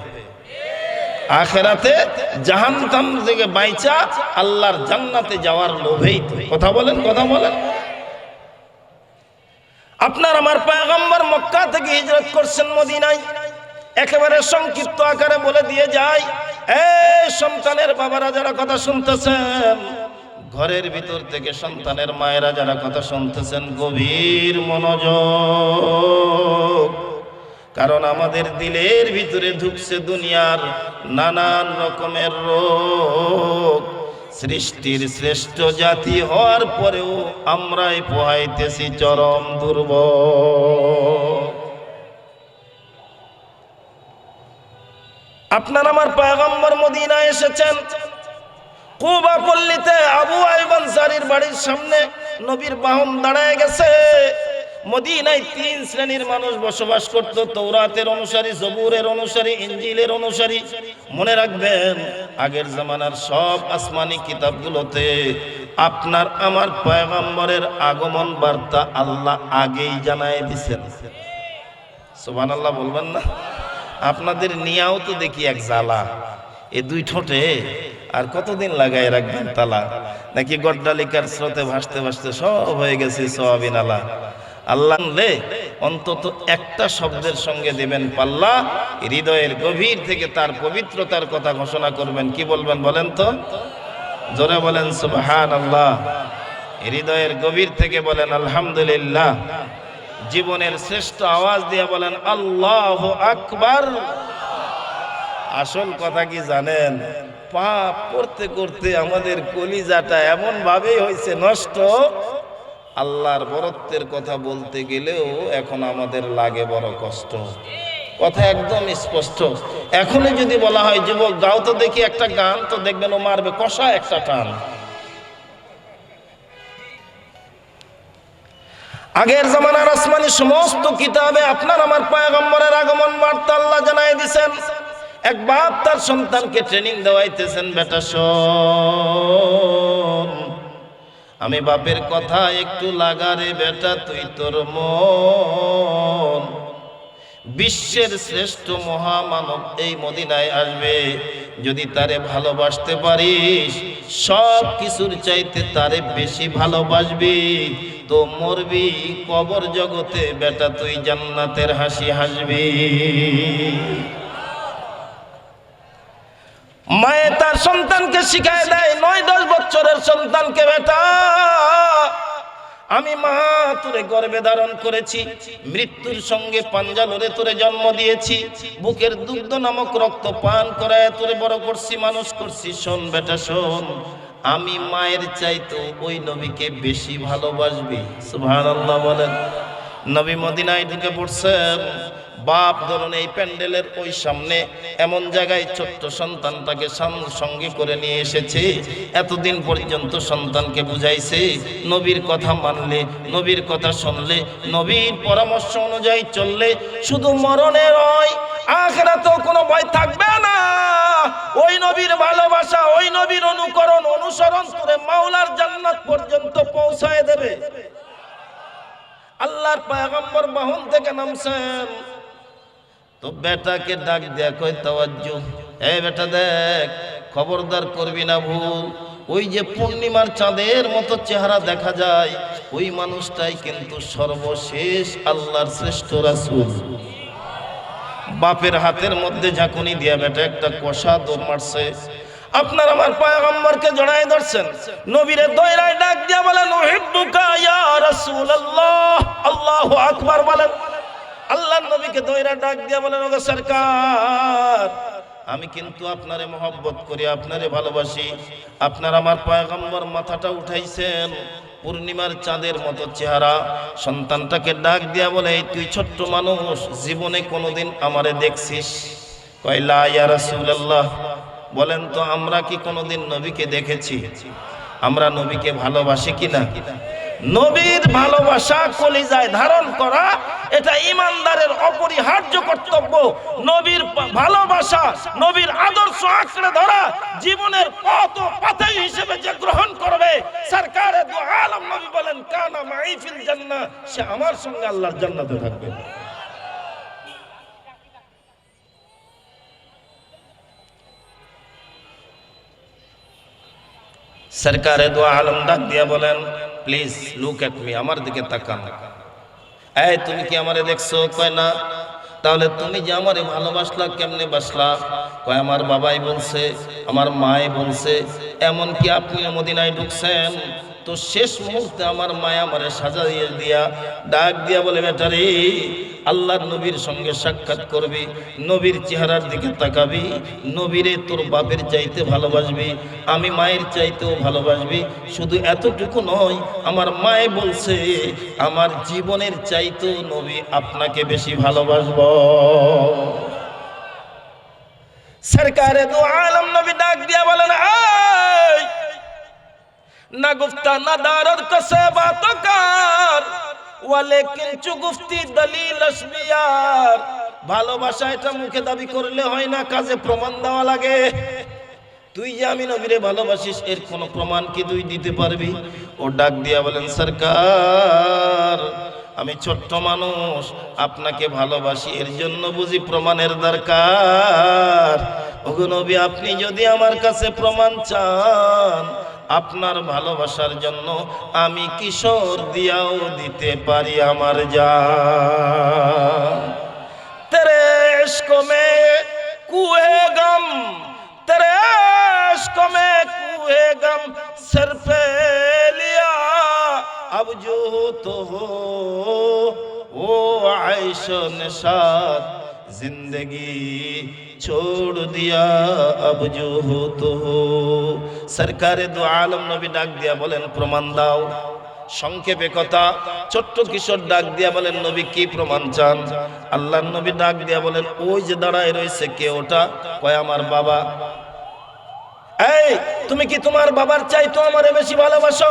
আখিরাতে জাহান্নাম থেকে বাইচা আল্লাহর জান্নাতে যাওয়ার লোভেই তো। কথা বলেন, কথা বলেন। আপনার আমার পয়গম্বর মক্কা থেকে হিজরত করছেন মদিনায়। একেবারে সংক্ষিপ্ত আকারে বলে দিয়ে যায়, এই সন্তানের বাবারা যারা কথা শুনতেছেন, ঘরের ভিতর থেকে সন্তানের মায়েরা যারা কথা শুনতেছেন, গভীর মনোযোগ। কারণ আমাদের দিলের ভিতরে ঢুকছে দুনিয়ার নানান রকমের রোগ। সৃষ্টির শ্রেষ্ঠ জাতি হওয়ার পরেও আমরাই পোহাইতেছি চরম দুর্ভোগ। আপনার আমার পয়গম্বর মদিনায় এসেছেন। কুবা পল্লীতে আবু আইয়ুব আনসারীর বাড়ির সামনে নবীর বাহন দাঁড়ায় গেছে। মদিনায় তিন শ্রেণীর মানুষ বসবাস করত, তৌরাতের অনুসারী, জবুরের অনুসারী, ইনজিলের অনুসারী। মনে রাখবেন, আগের জামানার সব আসমানি কিতাবগুলোতে আপনার আমার পয়গম্বরের আগমন বার্তা আল্লাহ আগেই জানায় দিয়েছেন। সুবহানাল্লাহ বলবেন না? আপনাদের নিয়াও তো দেখি এক জ্বালা, এ দুই ঠোঁটে আর কতদিন লাগায় রাখবেন তালা? নাকি গড্ডালিকার স্রোতে ভাসতে ভাসতে সব হয়ে গেছে সোয়াবিন আলা? আল্লাহ অন্তত একটা শব্দের সঙ্গে দিবেন পাল্লা, হৃদয়ের গভীর থেকে তার পবিত্রতার কথা ঘোষণা করবেন। কি বলবেন বলেন তো? জোরে বলেন সুবহানাল্লাহ। হৃদয়ের গভীর থেকে বলেন আলহামদুলিল্লাহ। জীবনের শ্রেষ্ঠ আওয়াজ দিয়ে বলেন আল্লাহু আকবার। আসল কথা কি জানেন? পাপ করতে করতে আমাদের কলিজাটা এমন ভাবেই হয়েছে নষ্ট, আল্লাহর বরত্বের কথা বলতে গেলেও এখন আমাদের লাগে বড় কষ্ট। কথা একদম স্পষ্ট। এখনই যদি বলা হয় যুবক গাও তো দেখি একটা গান, তো দেখবেন ও মারবে কষা একটা টান। আগের জামানার আসমানি সমস্ত কিতাবে আপনার আমার পয়গম্বরের আগমন বার্তা আল্লাহ জানাই দিয়েছেন। এক বাপ তার সন্তানকে ট্রেনিং দেওয়াইতেছেন, বেটা শোন, আমি বাপের কথা একটু লাগারে বেটা, তুই তোর মন। বিশ্বের শ্রেষ্ঠ মহামানব এই মদিনায় আসবে, যদি তারে ভালোবাসতে পারিস, সব কিছুর চাইতে তারে বেশি ভালোবাসবি, তো মরবি কবর জগতে বেটা, তুই জান্নাতের হাসি হাসবি। মায়ে তার সন্তানকে শিখায় দেয়, 9-10 বছরের সন্তানকে, বেটা আমি মা তোরে গর্ভে ধারণ করেছি, মৃত্যুর সঙ্গে পাঞ্জা লড়ে তোরে জন্ম দিয়েছি, বুকের দুগ্ধ নামক রক্ত পান করায় তোরে বড় করছি, মানুষ করছি। শোন বেটা শোন, আমি মায়ের চাইতো ওই নবীকে বেশি ভালোবাসবি। সুবহানাল্লাহ বলেন। নবী মদিনায় ঢুকে পড়ছেন। বাপ ধরুন এই প্যান্ডেলের ওই সামনে এমন জায়গায় ছোট্ট সন্তানটাকে সঙ্গে করে নিয়ে এসেছে। এতদিন পর্যন্ত সন্তানকে বুঝাইছে, নবীর কথা মানলে, নবীর কথা শুনলে, নবীর পরামর্শ অনুযায়ী চললে শুধু মরণে নয়, আখিরাতেও কোনো ভয় থাকবে না। ওই নবীর ভালোবাসা, ওই নবীর অনুকরণ অনুসরণ করে মাওলার জান্নাত পর্যন্ত পৌঁছায় দেবে। আল্লাহর পয়গম্বর বাহন থেকে নামছেন, তো বেটাকে ডাক দেয়া কই তাওয়াজ্জু, এই বেটা দেখ, খবরদার করবি না ভুল। ওই যে পূর্ণিমার চাঁদের মতো চেহারা দেখা যায়, ওই মানুষটাই কিন্তু সর্বশেষ আল্লাহর শ্রেষ্ঠ রাসূল। বাপের হাতের মধ্যে ঝাঁকুনি দিয়া বেটা একটা কষা দৌড় মারছে, আপনার আমার পয়গম্বরকে জড়ায় ধরছেন, নবীরে দয়রায় ডাক দিয়া বলেন উহিব্বুকা ইয়া রাসূলুল্লাহ, আল্লাহু আকবার বলেন। আল্লাহর নবীকে দয়রা ডাক দিয়া বলেন, ওগো সরকার, আমি কিন্তু আপনারে মহব্বত করি, আপনারে ভালোবাসি। আপনার আমার পয়গম্বর মাথাটা উঠাইছেন, পূর্ণিমার চাঁদের মতো চেহারা। সন্তানটাকে ডাক দিয়া বলে, তুই ছোট্ট মানুষ, জীবনে কোনোদিন আমারে দেখছিস? কয় লা ইয়া রাসূলুল্লাহ। বলেন তো আমরা কি কোনোদিন নবীকে দেখেছি? আমরা নবীকে ভালোবাসি কিনা? নবীর ভালোবাসা কলিজায় ধারণ করা এটা ইমানদারের অপরিহার্য কর্তব্য। নবীর ভালোবাসা, নবীর আদর্শ আঁকড়ে ধরা জীবনের পথ ও পথে হিসেবে যে গ্রহণ করবে, সরকারে দু আলম নবী বলেন কানা মাই ফিল জান্নাহ, সে আমার সঙ্গে আল্লাহর জান্নাতে থাকবে। সরকারে দু আলম ডাক দিয়া বলেন, প্লিজ লুক এট মি, আমার দিকে তাকান। এই তুমি কি আমারে দেখছো? কয় না। তাহলে তুমি যে আমারে ভালোবাসলা কেমনে বাসলা? কয় আমার বাবাই বলছে, আমার মাই বলছে, এমন কি আপনিও মদিনায় ঢুকছেন তো শেষ মুহূর্তে আমার মায়া আমারে সাজাইয়ে দিয়া ডাক দিয়া বলে, বেটারে আল্লাহর নবীর সঙ্গে সাক্ষাৎ করবি, নবীর চেহারার দিকে তাকাবি, নবীরে তোর বাপের চাইতে ভালোবাসবি, আমি মায়ের চাইতেও ভালোবাসবি। শুধু এতটুকু নয়, আমার মায়ে বলছে আমার জীবনের চাইতেও নবী আপনাকে বেশি ভালোবাসব। সরকারে দু আলম নবী ডাক দিয়া বলেন, এই না গুফতা না দারদ কসে বাতো কার, ওয়ালেকিন চু গুফতি দলিল আসবিয়ার। ভালোবাসা এটা মুখে দাবি করলে হয় না, কাজে প্রমাণ দেওয়া লাগে। তুই যে আমি নবীরে ভালোবাসিস, এর কোন প্রমাণ কি তুই দিতে পারবি? ও ডাক দিয়া বলেন, সরকার আমি ছোট্ট মানুষ, আপনাকে ভালোবাসি, এর জন্য বুঝি প্রমাণের দরকার। ওগো নবী, আপনি যদি আমার কাছে প্রমাণ চান, আপনার ভালোবাসার জন্য আমি কিশোর দিয়াও দিতে পারি আমার জান। তেরে ইশক মে কুহে গম, তেরে इश्क में कुए गम सर पे लिया, अब जो तो हो वो आयश निशात जिंदगी छोड़ दिया, अब जो हो तो हो। सरकारे दो आलम नबी डाक दिया बोलेन प्रमाण दाओ। সংক্ষেপে কথা, ছোট্ট কিশোর ডাক দিয়া বলেন, নবী কি প্রমাণ চান? আল্লাহর নবী ডাক দিয়া বলেন, ওই যে দাঁড়ায় রয়েছে কে ওটা? কয় আমার বাবা। এই তুমি কি তোমার বাবার চাইতো আমারে বেশি ভালোবাসো?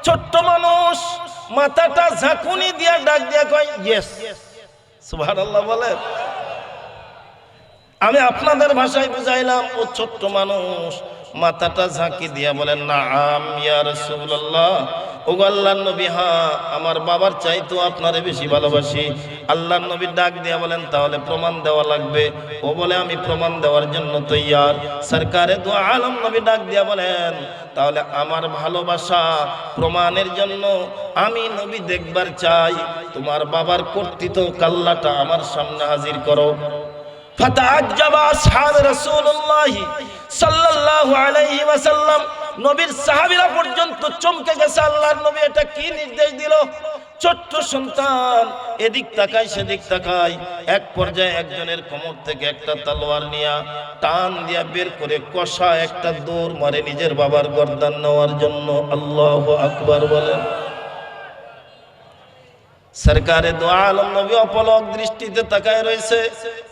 ছোট্ট মানুষ মাথাটা ঝাঁকুনি দিয়া ডাক দিয়া কয়, ইয়েস। সুবহানাল্লাহ বলেন। আমি আপনাদের ভাষায় বুঝাইলাম, ও ছোট্ট মানুষ মাথাটা ঝাঁকি দিয়া বলেন, নাআম ইয়া রাসূলুল্লাহ। ওগো আল্লাহর নবী, হ্যাঁ আমার বাবার চাইতো আপনারে বেশি ভালোবাসি। আল্লাহর নবী ডাক দিয়া বলেন, তাহলে প্রমাণ দেওয়া লাগবে। ও বলে, আমি প্রমাণ দেওয়ার জন্য তৈয়ার। সরকারে দু আলম নবী ডাক দিয়া বলেন, তাহলে আমার ভালোবাসা প্রমাণের জন্য আমি নবী দেখবার চাই, তোমার বাবার কর্তৃত্ব কাল্লাটা আমার সামনে হাজির করো। ফাতাআজ্জাবা আসহাব রাসূলুল্লাহ সাল্লাল্লাহু আলাইহি ওয়াসাল্লাম, নবীর সাহাবীরা পর্যন্ত চমকে গেছে। আল্লাহর নবী এটা কি নির্দেশ দিল? ছোট্ট সন্তান এদিক তাকায় সেদিক তাকায়, এক পর্যায়ে একজনের কোমর থেকে একটা তলোয়ার নিয়ে টান দিয়া বের করে কষা একটা দৌড় মারে নিজের বাবার গর্দান নেওয়ার জন্য। আল্লাহু আকবার বলেন। সরকারে দু আলম নবী অপলক দৃষ্টিতে তাকায় রয়েছে।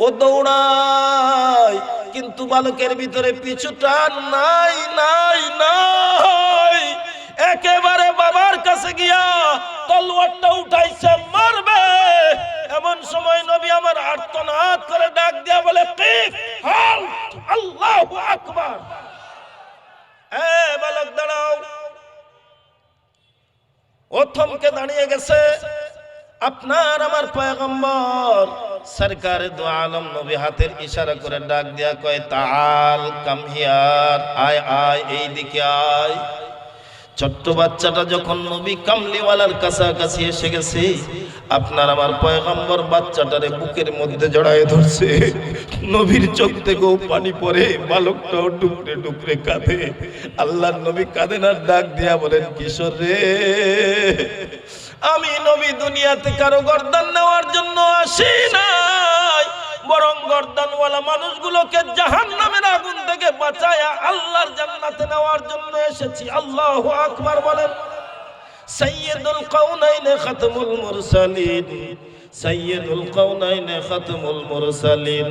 ও দৌড়ায়, কিন্তু বালকের ভিতরে পিছু টান নাই নাই নাই। একেবারে বাবার কাছে গিয়া তলোয়ারটা উঠাইছে, মারবে। এমন সময় নবী আমার আর্তনাদ করে ডাক দিয়া বলে, কিফ হাল, আল্লাহু আকবার। আপনার আমার পয়গম্বর সরকারে দু আলম নবী হাতের ইশারা করে ডাক দিয়া কয় তাআল কাম হিয়ার, আয় আয় এই দিকে আয়। ছোট্ট বাচ্চাটা যখন নবী কামলিওয়ালার কাছাকাছি এসে গেছে, আপনার আমার পয়গম্বর বাচ্চাটারে বুকের মধ্যে জড়ায় ধরছে। নবীর চোখ থেকেও পানি পড়ে, বালকটাও টুকরে টুকরে কাঁদে। আল্লাহর নবী কাঁদেন আর ডাক দিয়া বলেন, কিশোর রে, আমি নবী দুনিয়াতে কারো গর্দান নেওয়ার জন্য আসি নাই, বরং গর্দানওয়ালা মানুষগুলোকে জাহান্নামের আগুন থেকে বাঁচায়া আল্লাহর জান্নাতে নেওয়ার জন্য এসেছি। আল্লাহু আকবার বলেন। সাইয়্যিদুল কাউনাইন খাতমুল মুরসালিন, সাইয়্যিদুল কাউনাইন খাতমুল মুরসালিন,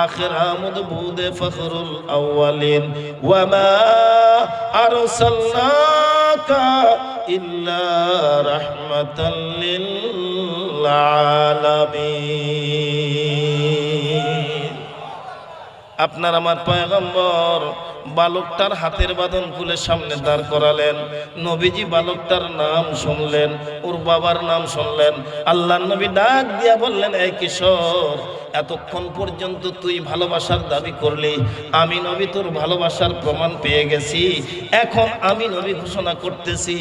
আখির আমদ বুদে ফখরুল আউয়ালিন, ওয়া মা আরসালনাকা ইল্লা রাহমাতাল লিল আলামিন। আপনার আমার পয়গম্বর বালকটার হাতের বাঁধন খুলে সামনে দাঁড় করালেন। নবীজি বালকটার নাম শুনলেন, ওর বাবার নাম শুনলেন। আল্লাহর নবী ডাক দিয়া বললেন, এই কিশোর, এতক্ষণ পর্যন্ত তুই ভালোবাসার দাবি করলি, আমি নবী তোর ভালোবাসার প্রমাণ পেয়ে গেছি। এখন আমি নবী ঘোষণা করতেছি,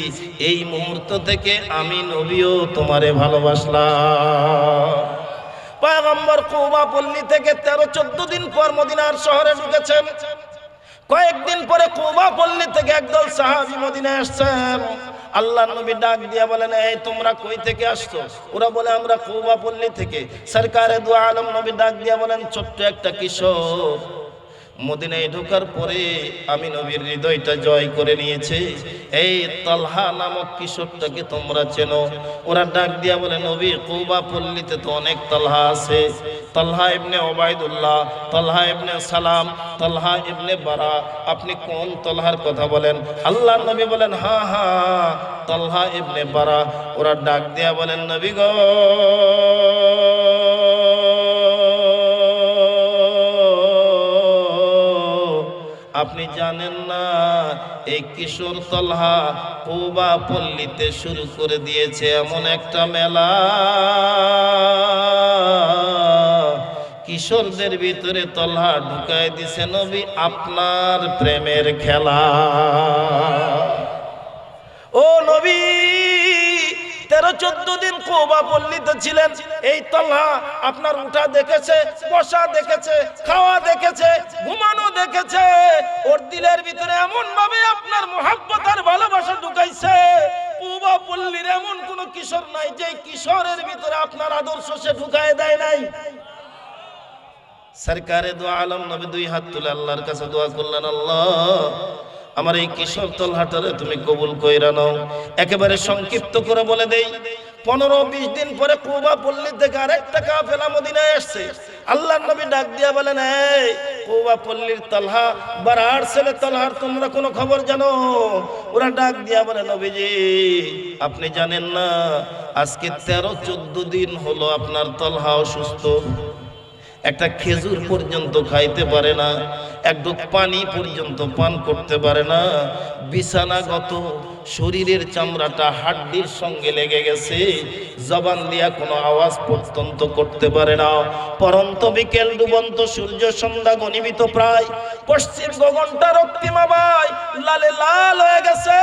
এই মুহূর্ত থেকে আমি নবীও তোমারে ভালোবাসলাম। পয়গম্বর কুবা পল্লী থেকে 13-14 দিন পর মদিনার শহরে ঢুকেছেন। কয়েকদিন পরে কুবা পল্লী থেকে একদল সাহাবী মদিনায় আসছেন। আল্লাহর নবী ডাক দিয়া বলেন, এই তোমরা কই থেকে আসছো? ওরা বলে, আমরা কুবা পল্লী থেকে। সরকারে দু আলম নবী ডাক দিয়া বলেন, ছোট্ট একটা কিশোর মদিনায় ঢোকার পরে আমি নবীর হৃদয়টা জয় করে নিয়েছে। এই তালহা নামক কিশোরটাকে তোমরা চেনো? ওরা ডাক দিয়া বলে, নবী কুবা পল্লীতে তো অনেক তালহা আছে, তালহা ইবনে ওবাইদুল্লাহ, তালহা ইবনে সালাম, তালহা ইবনে বারা, আপনি কোন তালহার কথা বলেন? আল্লাহর নবী বলেন, হ্যাঁ হ্যাঁ, তালহা ইবনে বারা। ওরা ডাক দিয়া বলেন, নবী গো, আপনি জানেন না এই কিশোর তালহা কুবা পল্লীতে শুরু করে দিয়েছে এমন একটা মেলা, কিশোরদের ভিতরে তালহা ঢুকায় দিছে নবী আপনার প্রেমের খেলা। ও নবী, 13-14 দিন কুবা পল্লীতে ছিলেন। এই তালহা আপনার উঠা দেখেছে, বসা দেখেছে, খাওয়া দেখেছে, ঘুমানো দেখেছে। ওর দিলের ভিতরে এমন ভাবে আপনার মুহাব্বত আর ভালোবাসা ঢুকাইছে, কুবা পল্লীর এমন কোন কিশোর নাই যে কিশোরের ভিতরে আপনার আদর্শ সে ঢুকায় দেয় নাই। সরকারে দু আলম নবী 2 হাত তুলে আল্লাহর কাছে দোয়া করলেন, আল্লাহ আমার এই কিশোর তালহাটারে তুমি কবুল কইরা নাও। একেবারে সংক্ষিপ্ত করে বলে দেই, 15-20 দিন পরে কুবা পল্লী থেকে আরেকটা কাফেলা মদিনায় আসছে। আল্লাহর নবী ডাক দিয়া বলেন, এই কুবা পল্লীর তালহা বারার ছেলে তালহার তোমরা কোনো খবর জানো? ওরা ডাক দিয়া বলে, নবীজি আপনি জানেন না, আজকে 13-14 দিন হলো আপনার তালহা অসুস্থ, একটা খেজুর পর্যন্ত খাইতে পারে না, এক ঢোক পানি পর্যন্ত পান করতে পারে না, বিছানাগত শরীরের চামড়াটা হাড্ডির সঙ্গে লেগে গেছে, জবান দিয়া কোনো আওয়াজ পর্যন্ত করতে পারে না। পরন্ত বিকেল ডুবন্ত সূর্য সন্ধ্যা ঘনীভূত প্রায়, পশ্চিম গগনটা রক্তিমাবাই লালে লাল হয়ে গেছে।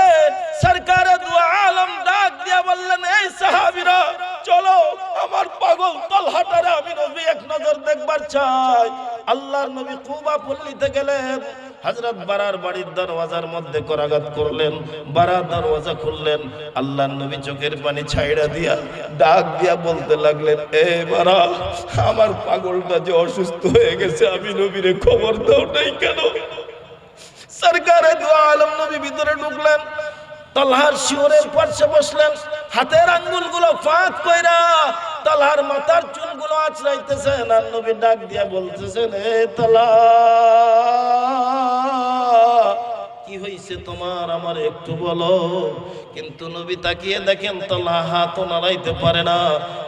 সরকারে দু আলম ডাক দিয়া বললেন, এই সাহাবীরা চলো, আমার পাগল তালহাটারে আমি নবী এক নজর দেখবার চাই। আল্লাহর নবী কুবা পল্লীতে গেলেন। হযরত বারার বাড়ির দরওয়াজার মধ্যে করাঘাত করলেন, বারা দরওয়াজা খুললেন। আল্লাহর নবী চোখের পানি ছাইড়া দিয়া ডাক দিয়া বলতে লাগলেন, এ বারা, আমার পাগলটা যে অসুস্থ হয়ে গেছে, আমি নবীরে খবর দাও নাই কেন? সরকারে দু আলম নবী ভিতরে ঢুকলেন, তালহার শিওরের পাশে বসলেন, হাতের আঙ্গুলগুলো ফাঁক কইরা তালহার মাথার চুলগুলো আঁচড়াইতেছেন। আর নবী ডাক দিয়া বলতেছেন, এ তালহা, কি হয়েছে তোমার, আমার একটু বলো। কিন্তু নবী তাকিয়ে দেখেন তালহা হাতও নাড়াইতে পারে না,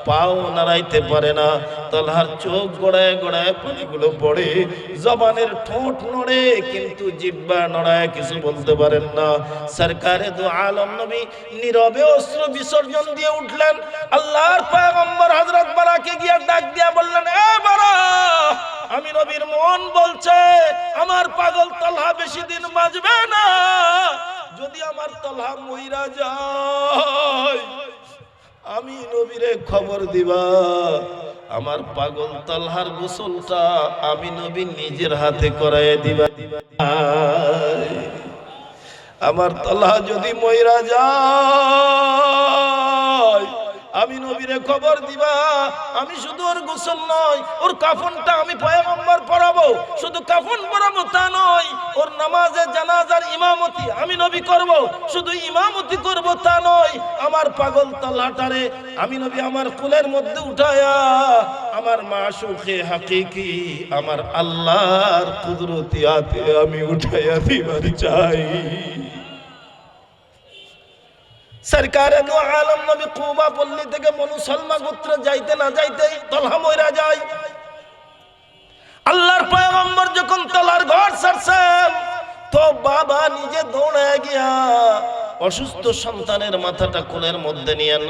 পাও নাড়াইতে পারে না। তালহার চোখ গড়ায় গড়ায় পানিগুলো পড়ে, জবানের ঠোঁট নড়ে কিন্তু জিহ্বা নড়ায় কিছু বলতে পারেন না। সরকারে দু আলম নবী নীরবে অশ্রু বিসর্জন দিয়ে উঠলেন। আল্লাহর পয়গম্বর হযরত বারাকে গিয়ে ডাক দিয়া বললেন, এ বারা, আমি নবীর মন বলছে আমার পাগল তালহা বেশি দিন বাঁচবে না। যদি আমার তালহা মইরা যায়, আমি নবীরে খবর দিবা, আমার পাগল তালহার গোসলটা আমি নবী নিজের হাতে করায় দিবা। আমার তালহা যদি মইরা যায়, আমি নবীরে খবর দিবা, আমি শুধু ওর গোসল নয়, ওর কাফনটা আমি পয়গম্বর পরাবো। শুধু কাফন পরাবো তা নয়, ওর নামাজে জানাজার ইমামতি আমি নবী করব। শুধু ইমামতি করব তা নয়, আমার পাগল তালহাটারে আমি নবী আমার কুলের মধ্যে উঠায়া আমার মাশুকে হাকিকি আমার আল্লাহর কুদরতি হাতে আমি উঠাইয়া দিবার চাই। সরকারে দু আলম নবী কুবা পল্লী থেকে বনু সালমা গোত্রে যাইতে না যাইতেই তালহা মইরা যায়। আল্লাহর পয়গম্বর যখন তালহার ঘর ছাড়ছেন, তো বাবা নিজে দৌড়ে গিয়া অসুস্থ সন্তানের মাথাটা কোলের মধ্যে নিয়েন।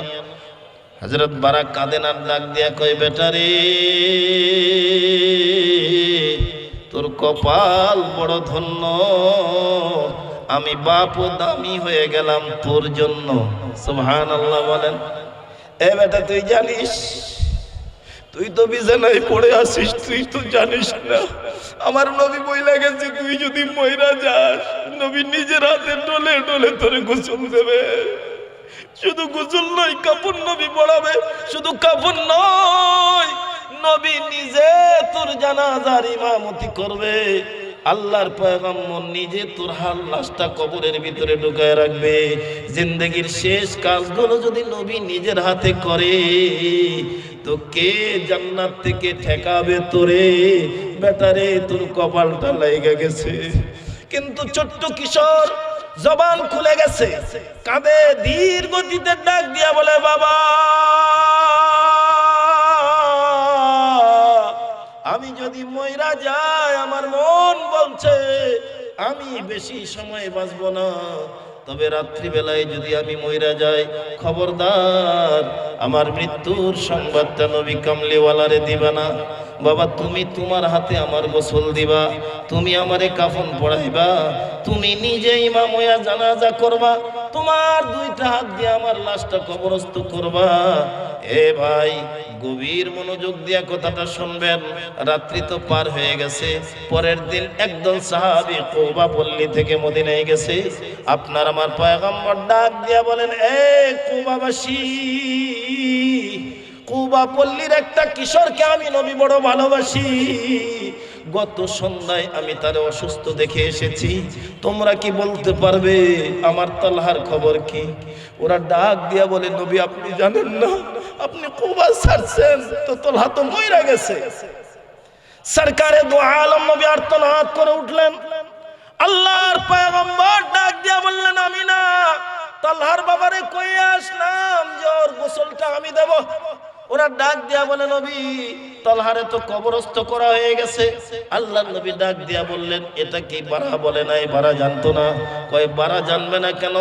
হযরত বারা কাঁদেন আর ডাক দিয়া কয়, বেটারে তোর কপাল বড় ধন্য, আমি বাপ ও দামি হয়ে গেলাম তোর জন্য। সুবহানাল্লাহ বলেন। এ বেটা, তুই জানিস, তুই তো বিছানায় পড়ে আছিস, তুই তো জানিস না আমার নবী বইলা গেছে তুই যদি মইরা যাস, নবী নিজের হাতে ডলে ডলে তোরে গোসল দেবে। শুধু গোসল নয়, কাফন নবী পড়াবে। শুধু কাফন নয়, নবী নিজে তোর জানাজার ইমামতি করবে। আল্লাহর পয়গম্বর নিজে তোর হাল লাশটা কবরের ভিতরে ঢুকায় রাখবে। জিন্দেগীর শেষ কাজগুলো যদি নবী নিজের হাতে করে, তো কে জান্নাত থেকে ঠেকাবে তোরে? বেটারে, তোর কপালটা লাইগা গেছে। কিন্তু ছোট্ট কিশোর জবান খুলে গেছে, কাঁদে, ধীর গতিতে ডাক দিয়া বলে, বাবা, আমি যদি মইরা যাই, আমার মন বলছে আমি বেশি সময় বাঁচব না। তবে রাত্রিবেলায় যদি আমি মইরা যাই, খবরদার আমার মৃত্যুর সংবাদটা নবী কামলিওয়ালারে দিবা না। বাবা, তুমি তোমার হাতে আমার গোসল দিবা, তুমি আমারে কাফন পড়াইবা, তুমি নিজে ইমাম হইয়া জানাজা করবা, তোমার দুইটা হাত দিয়ে আমার লাশটা কবরস্থ করবা। এ ভাই, গভীর মনোযোগ দিয়া কথাটা শুনবেন। রাত্রি তো পার হয়ে গেছে। পরের দিন একদল সাহাবী কুবা পল্লী থেকে মদিনায় গেছে। আপনার আমার পয়গম্বর ডাক দিয়া বলেন, এ কুবাবাসী, কুবা পল্লীর একটা কিশোরকে আমি নবী বড় ভালোবাসি। গত সন্ধ্যায় আমি তারে অসুস্থ দেখে এসেছি। তোমরা কি বলতে পারবে আমার তালহার খবর কি? ওরা ডাক দিয়া বলে, নবী আপনি জানেন না, আপনি কুবা ছাড়ছেন তো তালহা তো মইরা গেছে। সরকারে দু আলম নবী আর্তনাদ করে উঠলেন। আল্লাহর পয়গম্বর ডাক দিয়া বললেন, আমি না, তালহার বাবারে কই আসলাম যে ওর গোসলটা আমি দেব। ওরা ডাক দিয়া বলে, নবী তালহারে তো কবরস্থ করা হয়ে গেছে। আল্লাহর নবী ডাক দিয়া বললেন, এটা কি বারা বলে নাই? বারা জানতো না? কয়, বারা জানবে না কেন,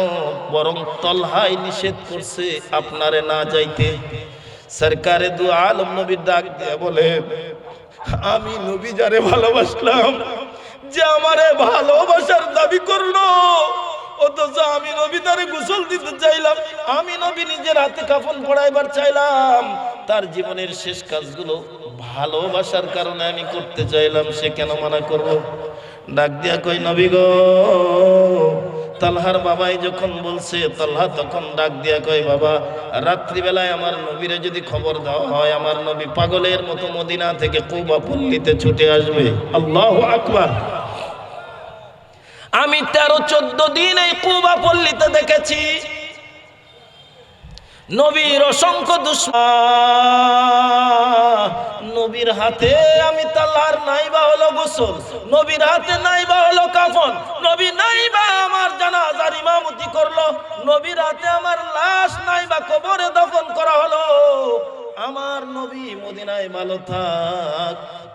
বরং তালহাই নিষেধ করছে আপনারে না যাইতে। সরকারে দু আলম নবী ডাক দিয়া বলে, আমি নবী যারে ভালোবাসলাম, যে আমারে ভালোবাসার দাবি করলো, অথচ আমি নবী তারে গোসল দিতে চাইলাম, আমি নবী নিজের হাতে কাফন পড়াইবার চাইলাম, তার জীবনের শেষ কাজগুলো ভালোবাসার কারণে আমি করতে চাইলাম, সে কেন মানা করবো? ডাক দিয়া কই, নবী গো, তালহার বাবাই যখন বলছে, তালহা তখন ডাক দিয়া কয়, বাবা, রাত্রিবেলায় আমার নবীরে যদি খবর দেওয়া হয়, আমার নবী পাগলের মতো মদিনা থেকে কুবা পল্লীতে ছুটে আসবে। আল্লাহু আকবার। আমি 13-14 দিন এই কুবা পল্লীতে দেখেছি নবীর অসংখ্য দুশমন। নবীর হাতে আমি তালহার নাই বা হলো গোসল, নবীর হাতে নাই বা হলো কাফন, নবী নাই বা আমার জানাজার ইমামতি করলো, নবীর হাতে আমার লাশ নাই বা কবরে দফন করা হলো, আমার নবী মদিনায় ভালো থাক,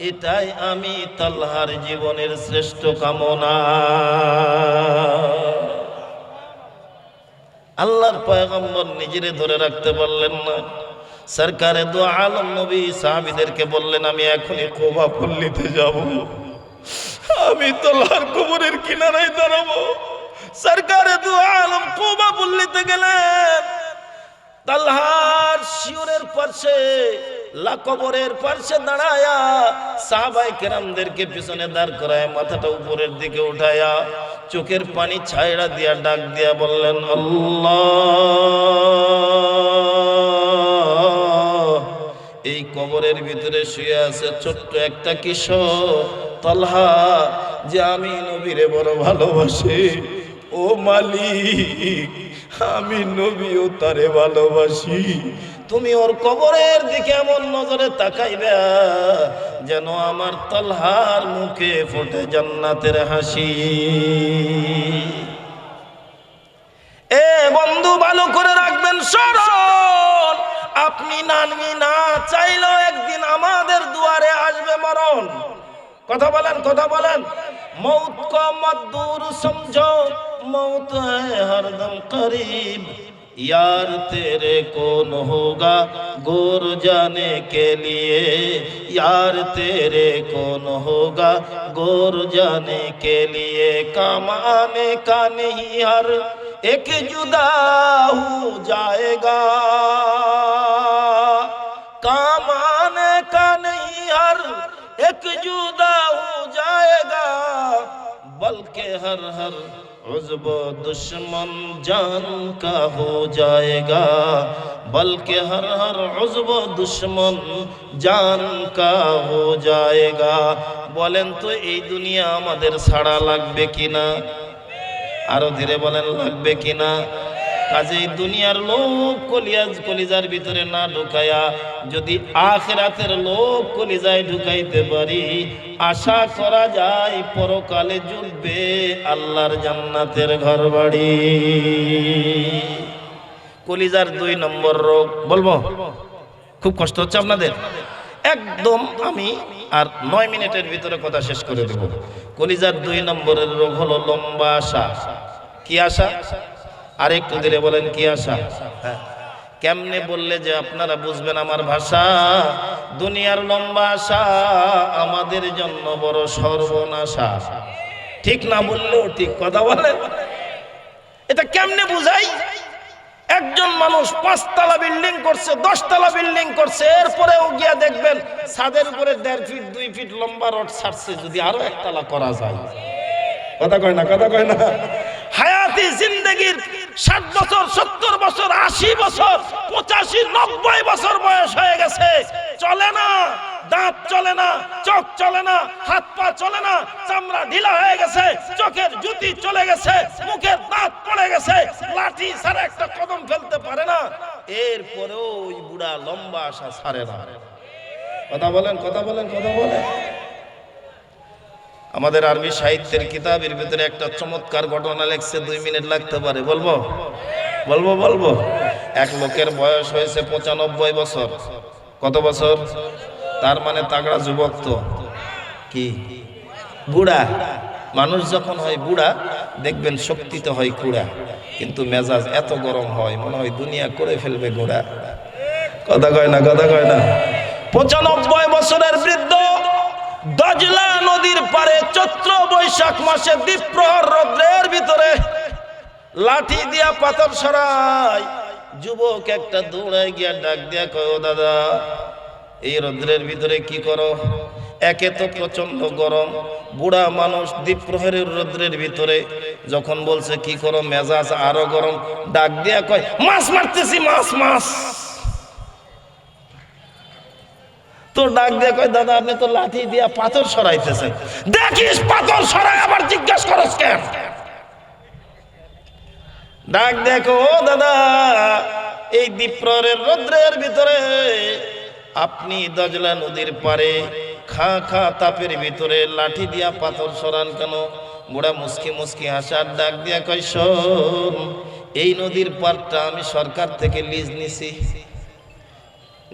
এটাই আমি তালহার জীবনের শ্রেষ্ঠ কামনা। আল্লাহর পয়গম্বর নিজেরে ধরে রাখতে পারলেন না। সরকারে দু আলম নবী সাহাবীদেরকে বললেন, আমি এখনই কুবা পল্লীতে যাব, আমি তালহার কবরের কিনারায় দাঁড়াবো। সরকারে দু আলম কুবা পল্লীতে গেলেন। তালহার শিওরের পাশে কবরের পাশে দাঁড়ায়া সাহাবায়ে কেরামদেরকে পিছনে দাঁড় করায়, মাথাটা উপরের দিকে উঠায়া চোখের পানি ছায়ড়া দিয়া ডাক দিয়া বললেন, আল্লাহ, এই কবরের ভিতরে শুয়ে আছে ছোট্ট একটা কিশোর তালহা, যে আমি নবীরে বড় ভালোবাসি। ও মালিক, আমি নবীও তারে ভালোবাসি, তুমি ওর কবরের দিকে এমন নজরে তাকাইবা যেন আমার তালহার মুখে ফোটে জান্নাতের হাসি। এ বন্ধু, ভালো করে রাখবেন স্মরণ, আপনি না চাইলেও একদিন আমাদের দুয়ারে আসবে মরণ। কথা বলেন, কথা বলেন। मौत को मत दूर समझो, मौत है हरदम करीब, यार तेरे कौन होगा गोर जाने के लिए, यार तेरे कौन होगा गोर जाने के लिए, काम आने का नहीं हर एक जुदा हो जाएगा, काम आने का नहीं हर एक जुदा हो जाएगा, बल्कि हर हर उज़्व दुश्मन जान का हो जाएगा, बल्कि हर हर उज़्व दुश्मन जान का हो जाएगा। বলেন তো এই দুনিয়া আমাদের ছাড়া লাগবে কিনা? আরো ধীরে বলেন, লাগবে কিনা? কাজেই দুনিয়ার লোভ কলিজার ভিতরে না ঢুকায়া যদি আখিরাতের লোভ কলিজায় ঢুকাইতে পারি, আশা করা যায় পরকালে জুটবে আল্লাহর জান্নাতের ঘরবাড়ি। কলিজার 2 নম্বর রোগ বলবো, খুব কষ্ট হচ্ছে আপনাদের, একদম আমি আর 9 মিনিটের ভিতরে কথা শেষ করে দেব। কলিজার 2 নম্বরের রোগ হলো লম্বা আশা। কি আশা? আর একটু দিলে বলেন, কি আশা? কেমনে বললে যে আপনারা বুঝবেন আমার ভাষা? দুনিয়ার লম্বা আশা আমাদের জন্য বড় সর্বনাশা। ঠিক না বললেও ঠিক, কথা বলেন। এটা কেমনে বুঝাই? একজন মানুষ 5 তলা বিল্ডিং করছে, 10 তলা বিল্ডিং করছে, এরপরেও গিয়া দেখবেন ছাদের উপরে 1.5 ফিট 2 ফিট লম্বা রড ছাড়ছে, যদি আরো 1 তলা করা যায়। কথা কয় না, কথা কয় না। হায়াতি জিন্দেগির 60 বছর, 70 বছর, 80 বছর, 85, 90 বছর বয়স হয়ে গেছে, চলে না, দাঁত চলে না, চোখ চলে না, হাত পা চলে না, চামড়া ঢিলা হয়ে গেছে, চোখের জুতি চলে গেছে, মুখের দাঁত পড়ে গেছে, লাঠি ছাড়া একটা কদম ফেলতে পারে না, এরপরেও ওই বুড়া লম্বা আশা ছাড়ে না। কথা বলেন, কথা বলেন, কথা বলেন। আমাদের আরবি সাহিত্যের কিতাবের ভিতরে একটা চমৎকার ঘটনা লেখছে, 2 মিনিট লাগতে পারে, বলবো বলবো বলবো। এক লোকের বয়স হয়েছে 95 বছর। কত বছর? তার মানে তাগড়া যুবক তো, কি বুড়া মানুষ যখন হয় বুড়া, দেখবেন শক্তিতে হয় কুড়া, কিন্তু মেজাজ এত গরম হয় মনে হয় দুনিয়া করে ফেলবে গোড়া। কথা কয় না, কথা কয় না। 95 বছরের বৃদ্ধ দজলা নদীর পারে চৈত্র বৈশাখ মাসে দ্বীপ্রহর রৌদ্রের ভিতরে লাঠি দিয়া পাথর সরায়। যুবক একটা দৌড়ায় গিয়া ডাক দিয়া কয়, ও দাদা, এই রৌদ্রের ভিতরে কি করো? একে তো প্রচন্ড গরম, বুড়া মানুষ দ্বীপ্রহরের রৌদ্রের ভিতরে যখন বলছে কি করো, মেজাজ আরো গরম। ডাক দিয়া কয়, মাছ মারতেছি, মাছ মাছ। তো ডাক দিয়ে কয়, দাদা আপনি তো লাঠি দিয়া পাথর সরাইতেছেন, দেখিস পাথর সরাই আবার জিজ্ঞাসা করস কেন? ডাক দেখো, ও দাদা, এই দ্বীপ্রহরের রৌদ্রের ভিতরে আপনি দজলা নদীর পারে খা খা তাপের ভিতরে লাঠি দিয়া পাথর সরান কেন? বুড়া মুসকি মুসকি হাসার ডাক দিয়া কয়, শোন, এই নদীর পাড়টা আমি সরকার থেকে লিজ নিছি।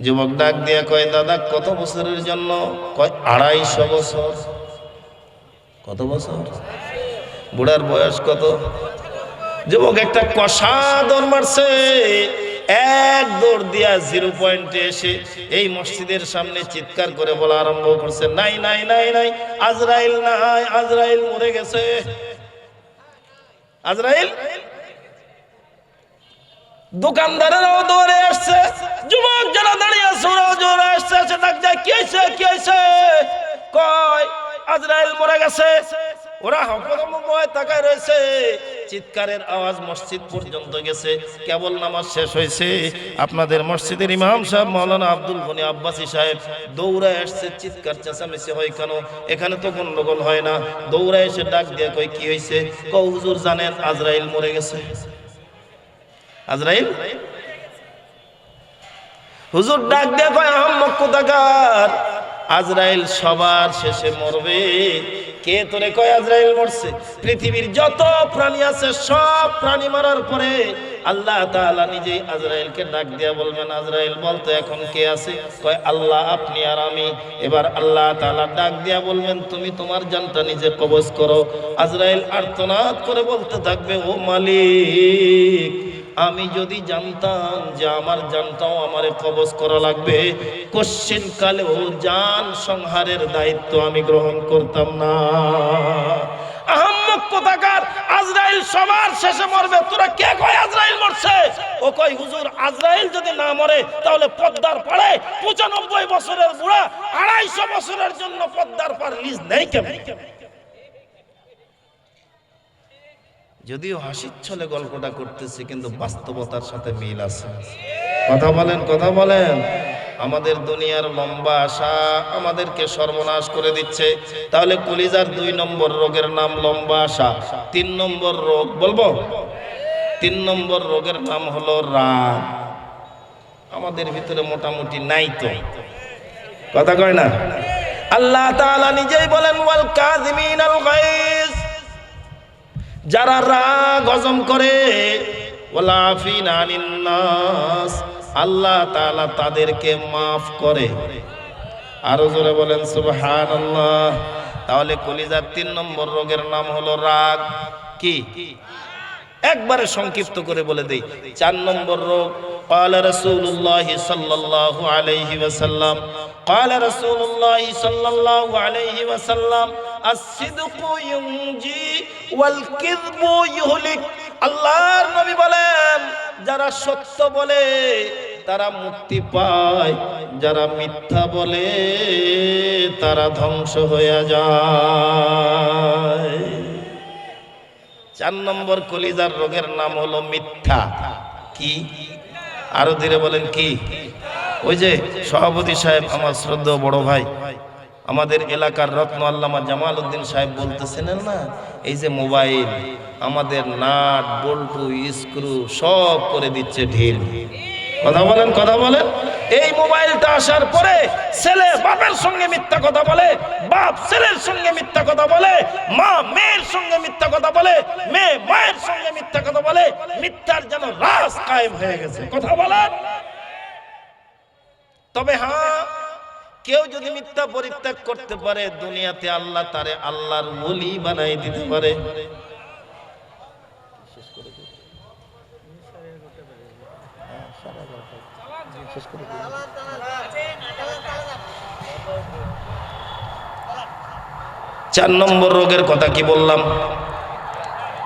যুবক ডাক দিয়া কয়, দাদা কত বছরের জন্য? কয় 250 বছর। কত বছর? বুড়ার বয়স কত? যুবক একটা কষা দৌড় মারছে, এক দৌড় দিয়া 0 পয়েন্টে এসে এই মসজিদের সামনে চিৎকার করে বলা আরম্ভ করছে, নাই নাই নাই নাই, আজরাইল নাই, আজরাইল মরে গেছে, আজরাইল। দোকানদারেরাও দৌড়ে আসছে, যুবক যারা দাঁড়িয়ে আছে ওরাও জোরে আসছে, এসে ডাক দেয়, কি হয়েছে কি হয়েছে? কয় আজরাইল মরে গেছে। ওরা হকমময় তাকায় রয়েছে, চিৎকারের আওয়াজ মসজিদ পর্যন্ত গেছে। কেবল নামাজ শেষ হয়েছে, আপনাদের মসজিদের ইমাম সাহেব মাওলানা আব্দুল গনি আব্বাসী সাহেব দৌড়ায় আসছে। চিৎকার চেঁচামেচি হয় কেন? এখানে তো গন্ডগোল হয় না। দৌড়ায় এসে ডাক দিয়ে কয়, কি হয়েছে? কয় হুজুর জানেন আজরাইল মরে গেছে। আজরাইল? হুজুর ডাক দিয়ে কয়, আহম্মক কোথাকার, আজরাইল সবার শেষে মরবে। কে তোরে কয় আজরাইল মরছে? পৃথিবীর যত প্রাণী আছে সব প্রাণী মারার পরে আল্লাহ তাআলা নিজেই আজরাইলকে ডাক দিয়া বলবেন, আজরাইল বলতো এখন কে আছে? কয় আল্লাহ, আপনি আর আমি। এবার আল্লাহ তাআলা ডাক দিয়া বলবেন, তুমি তোমার জানটা নিজে কবজ করো। আজরাইল আর্তনাদ করে বলতে থাকবে, ও মালিক, আমি যদি জানতাম যে আমার জানটাও আমারে কবজ করা লাগবে, কোশ্চিন কালেও জান সংহারের দায়িত্ব আমি গ্রহণ করতাম না। আহম্মক কোথাকার, আজরাইল সবার শেষে মরবে, তোরা কে কয় আজরাইল মরছে? ও কয় হুজুর আজরাইল যদি না মরে তাহলে পদ্মার পাড়ে 95 বছরের বুড়া 250 বছরের জন্য পদ্মার পাড় লিজ নেই কেমন? যদিও হাসির ছলে গল্পটা করতেছি, কিন্তু বাস্তবতার সাথে মিল আছে। কথা বলেন, কথা বলেন। আমাদের দুনিয়ার লম্বা আশা আমাদেরকে সর্বনাশ করে দিচ্ছে। তাহলে কলিজার 2 নম্বর রোগের নাম লম্বা আশা। 3 নম্বর রোগ বলবো? 3 নম্বর রোগের নাম হলো রাগ। আমাদের ভিতরে মোটামুটি নাই তো, কথা কয় না? আল্লাহ তাআলা নিজেই বলেন, ওয়াল কাযিমিনাল গায়জ, যারা রাগ হজম করে, ওয়াল আফিনা আনিন নাস, আল্লাহ তাআলা তাদেরকে মাফ করে। আরো জোরে বলেন সুবহানাল্লাহ। তাহলে কলিজার 3 নম্বর রোগের নাম হলো রাগ। কি? একবারে সংক্ষিপ্ত করে বলে দেই। 4 নম্বর রোগ, قال رسول الله صلى الله عليه وسلم قال رسول الله صلى الله عليه وسلم الصدق ينجي والكذب يهلك। আল্লাহর নবী বলেন, যারা সত্য বলে তারা মুক্তি পায়, যারা মিথ্যা বলে তারা ধ্বংস হয়ে যায়। 4 নম্বর কলিজার রোগের নাম হলো মিথ্যা। কি? আরো ধীরে বলেন, কি? ওই যে সভাপতি সাহেব, আমার শ্রদ্ধেয় বড় ভাই, আমাদের এলাকার রত্ন আল্লামা জামাল উদ্দিন সাহেব বলতেছেন না, এই যে মোবাইল আমাদের নাট বল্টু স্ক্রু সব করে দিচ্ছে ঢিল। কথা বলেন, কথা বলেন। এই মোবাইলটা আসার পরে ছেলে বাপের সঙ্গে মিথ্যা কথা বলে, বাপ ছেলের সঙ্গে মিথ্যা কথা বলে, মা মেয়ের সঙ্গে মিথ্যা কথা বলে, মেয়ে মায়ের সঙ্গে মিথ্যা কথা বলে। মিথ্যার যেন রাজ কায়েম হয়ে গেছে। কথা বলেন। তবে হ্যাঁ, কেউ যদি মিথ্যা পরিত্যাগ করতে পারে, দুনিয়াতে আল্লাহ তারে আল্লাহর ওলি বানাই দিতে পারে। 4 নম্বর রোগের কথা কি বললাম?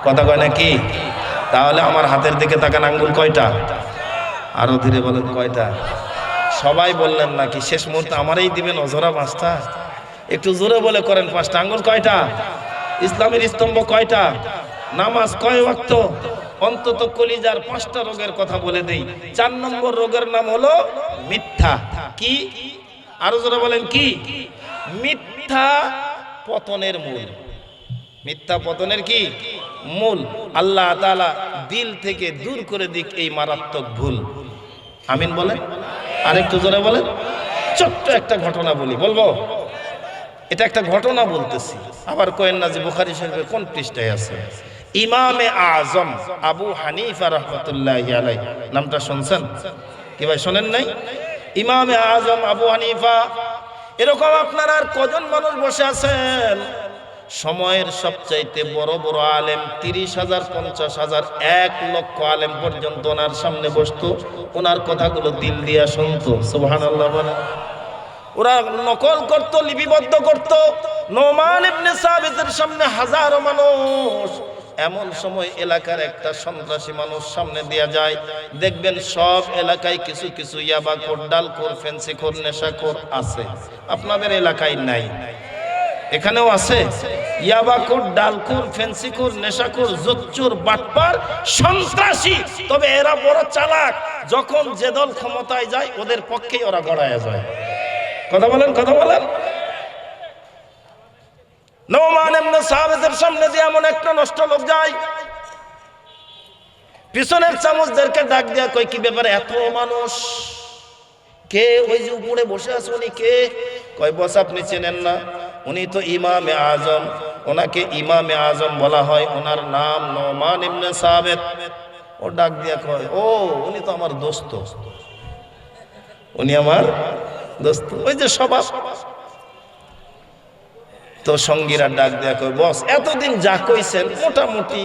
কথা কয় না কি? তাহলে আমার হাতের দিকে তাকান, আঙ্গুল কয়টা? আরো ধীরে বলেন, কয়টা? সবাই বললেন নাকি? শেষ মুহূর্তে আমারই দিবেন অজরা 5টা? একটু জোরে বলে করেন। 5টা আঙ্গুল কয়টা? ইসলামের স্তম্ভ কয়টা? নামাজ কয় ওয়াক্ত? অন্তত কলিজার 5টা রোগের কথা বলে দেই। 4 নম্বর রোগের নাম হলো মিথ্যা। কি? আরো জোরে বলেন, কি? মিথ্যা পতনের মূল। মিথ্যা পতনের কি মূল? আল্লাহ তাআলা দিল থেকে দূর করে দিক এই মারাত্মক ভুল। আমিন বলেন। আরেকটু জোরে বলেন। ছোট্ট একটা ঘটনা বলি, বলবো? এটা একটা ঘটনা বলতেছি, আবার কয়েন না যে বুখারী শরীফের কোন পৃষ্ঠায় আছে। ইমামে আজম আবু হানিফা রাহমাতুল্লাহি আলাইহি, নামটা শুনছেন কি ভাই? শোনেন নাই? ইমামে আজম আবু হানিফা। এরকম আপনার আর কজন মানুষ বসে আছেন সময়ের সবচাইতে বড় বড় আলেম, 30,000 50,000 1 লক্ষ আলেম পর্যন্ত ওনার সামনে বসতো, ওনার কথাগুলো দিল দিয়া শুনতো। সুবহানাল্লাহ বলেন। ওরা নকল করত, লিপিবদ্ধ করত। নোমান ইবনে সাবিতের সামনে হাজারো মানুষ। এমন সময় এলাকার একটা সন্ত্রাসী মানুষ সামনে দিয়া যায়, দেখবেন সব এলাকায় কিছু কিছু ইয়াবাখোর, ডালখোর, ফেন্সিখোর, নেশাখোর আছে। আপনাদের এলাকায় নাই, এখানেও আছে ইয়াবাখোর, ডালখোর, ফেন্সিখোর, নেশাখোর, জোচ্চোর, বাটপার, সন্ত্রাসী। তবে এরা বড় চালাক, যখন যে দল ক্ষমতায় যায় ওদের পক্ষেই ওরা গড়ায় যায়। কথা বলেন, কথা বলেন। নোমান ইবনে সাবিতের সামনে দিয়ে এমন একটা নষ্ট লোক যায়, পিছনের চামচদেরকে ডাক দিয়া কই, কি ব্যাপারে এত মানুষ? কে ওই যে উপরে বসে আছে উনি কে? কয় বস আপনি চেনেন না? উনি তো ইমামে আজম, ওনাকে ইমামে আজম বলা হয়, ওনার নাম নোমান ইবনে সাবিত। ও ডাক দিয়া কয়, ও উনি তো আমার দোস্ত, উনি আমার দোস্ত, ওই যে স্বভাব। তো সঙ্গীরা ডাক দেয়া কই, বস এতদিন যা কইছেন মোটামুটি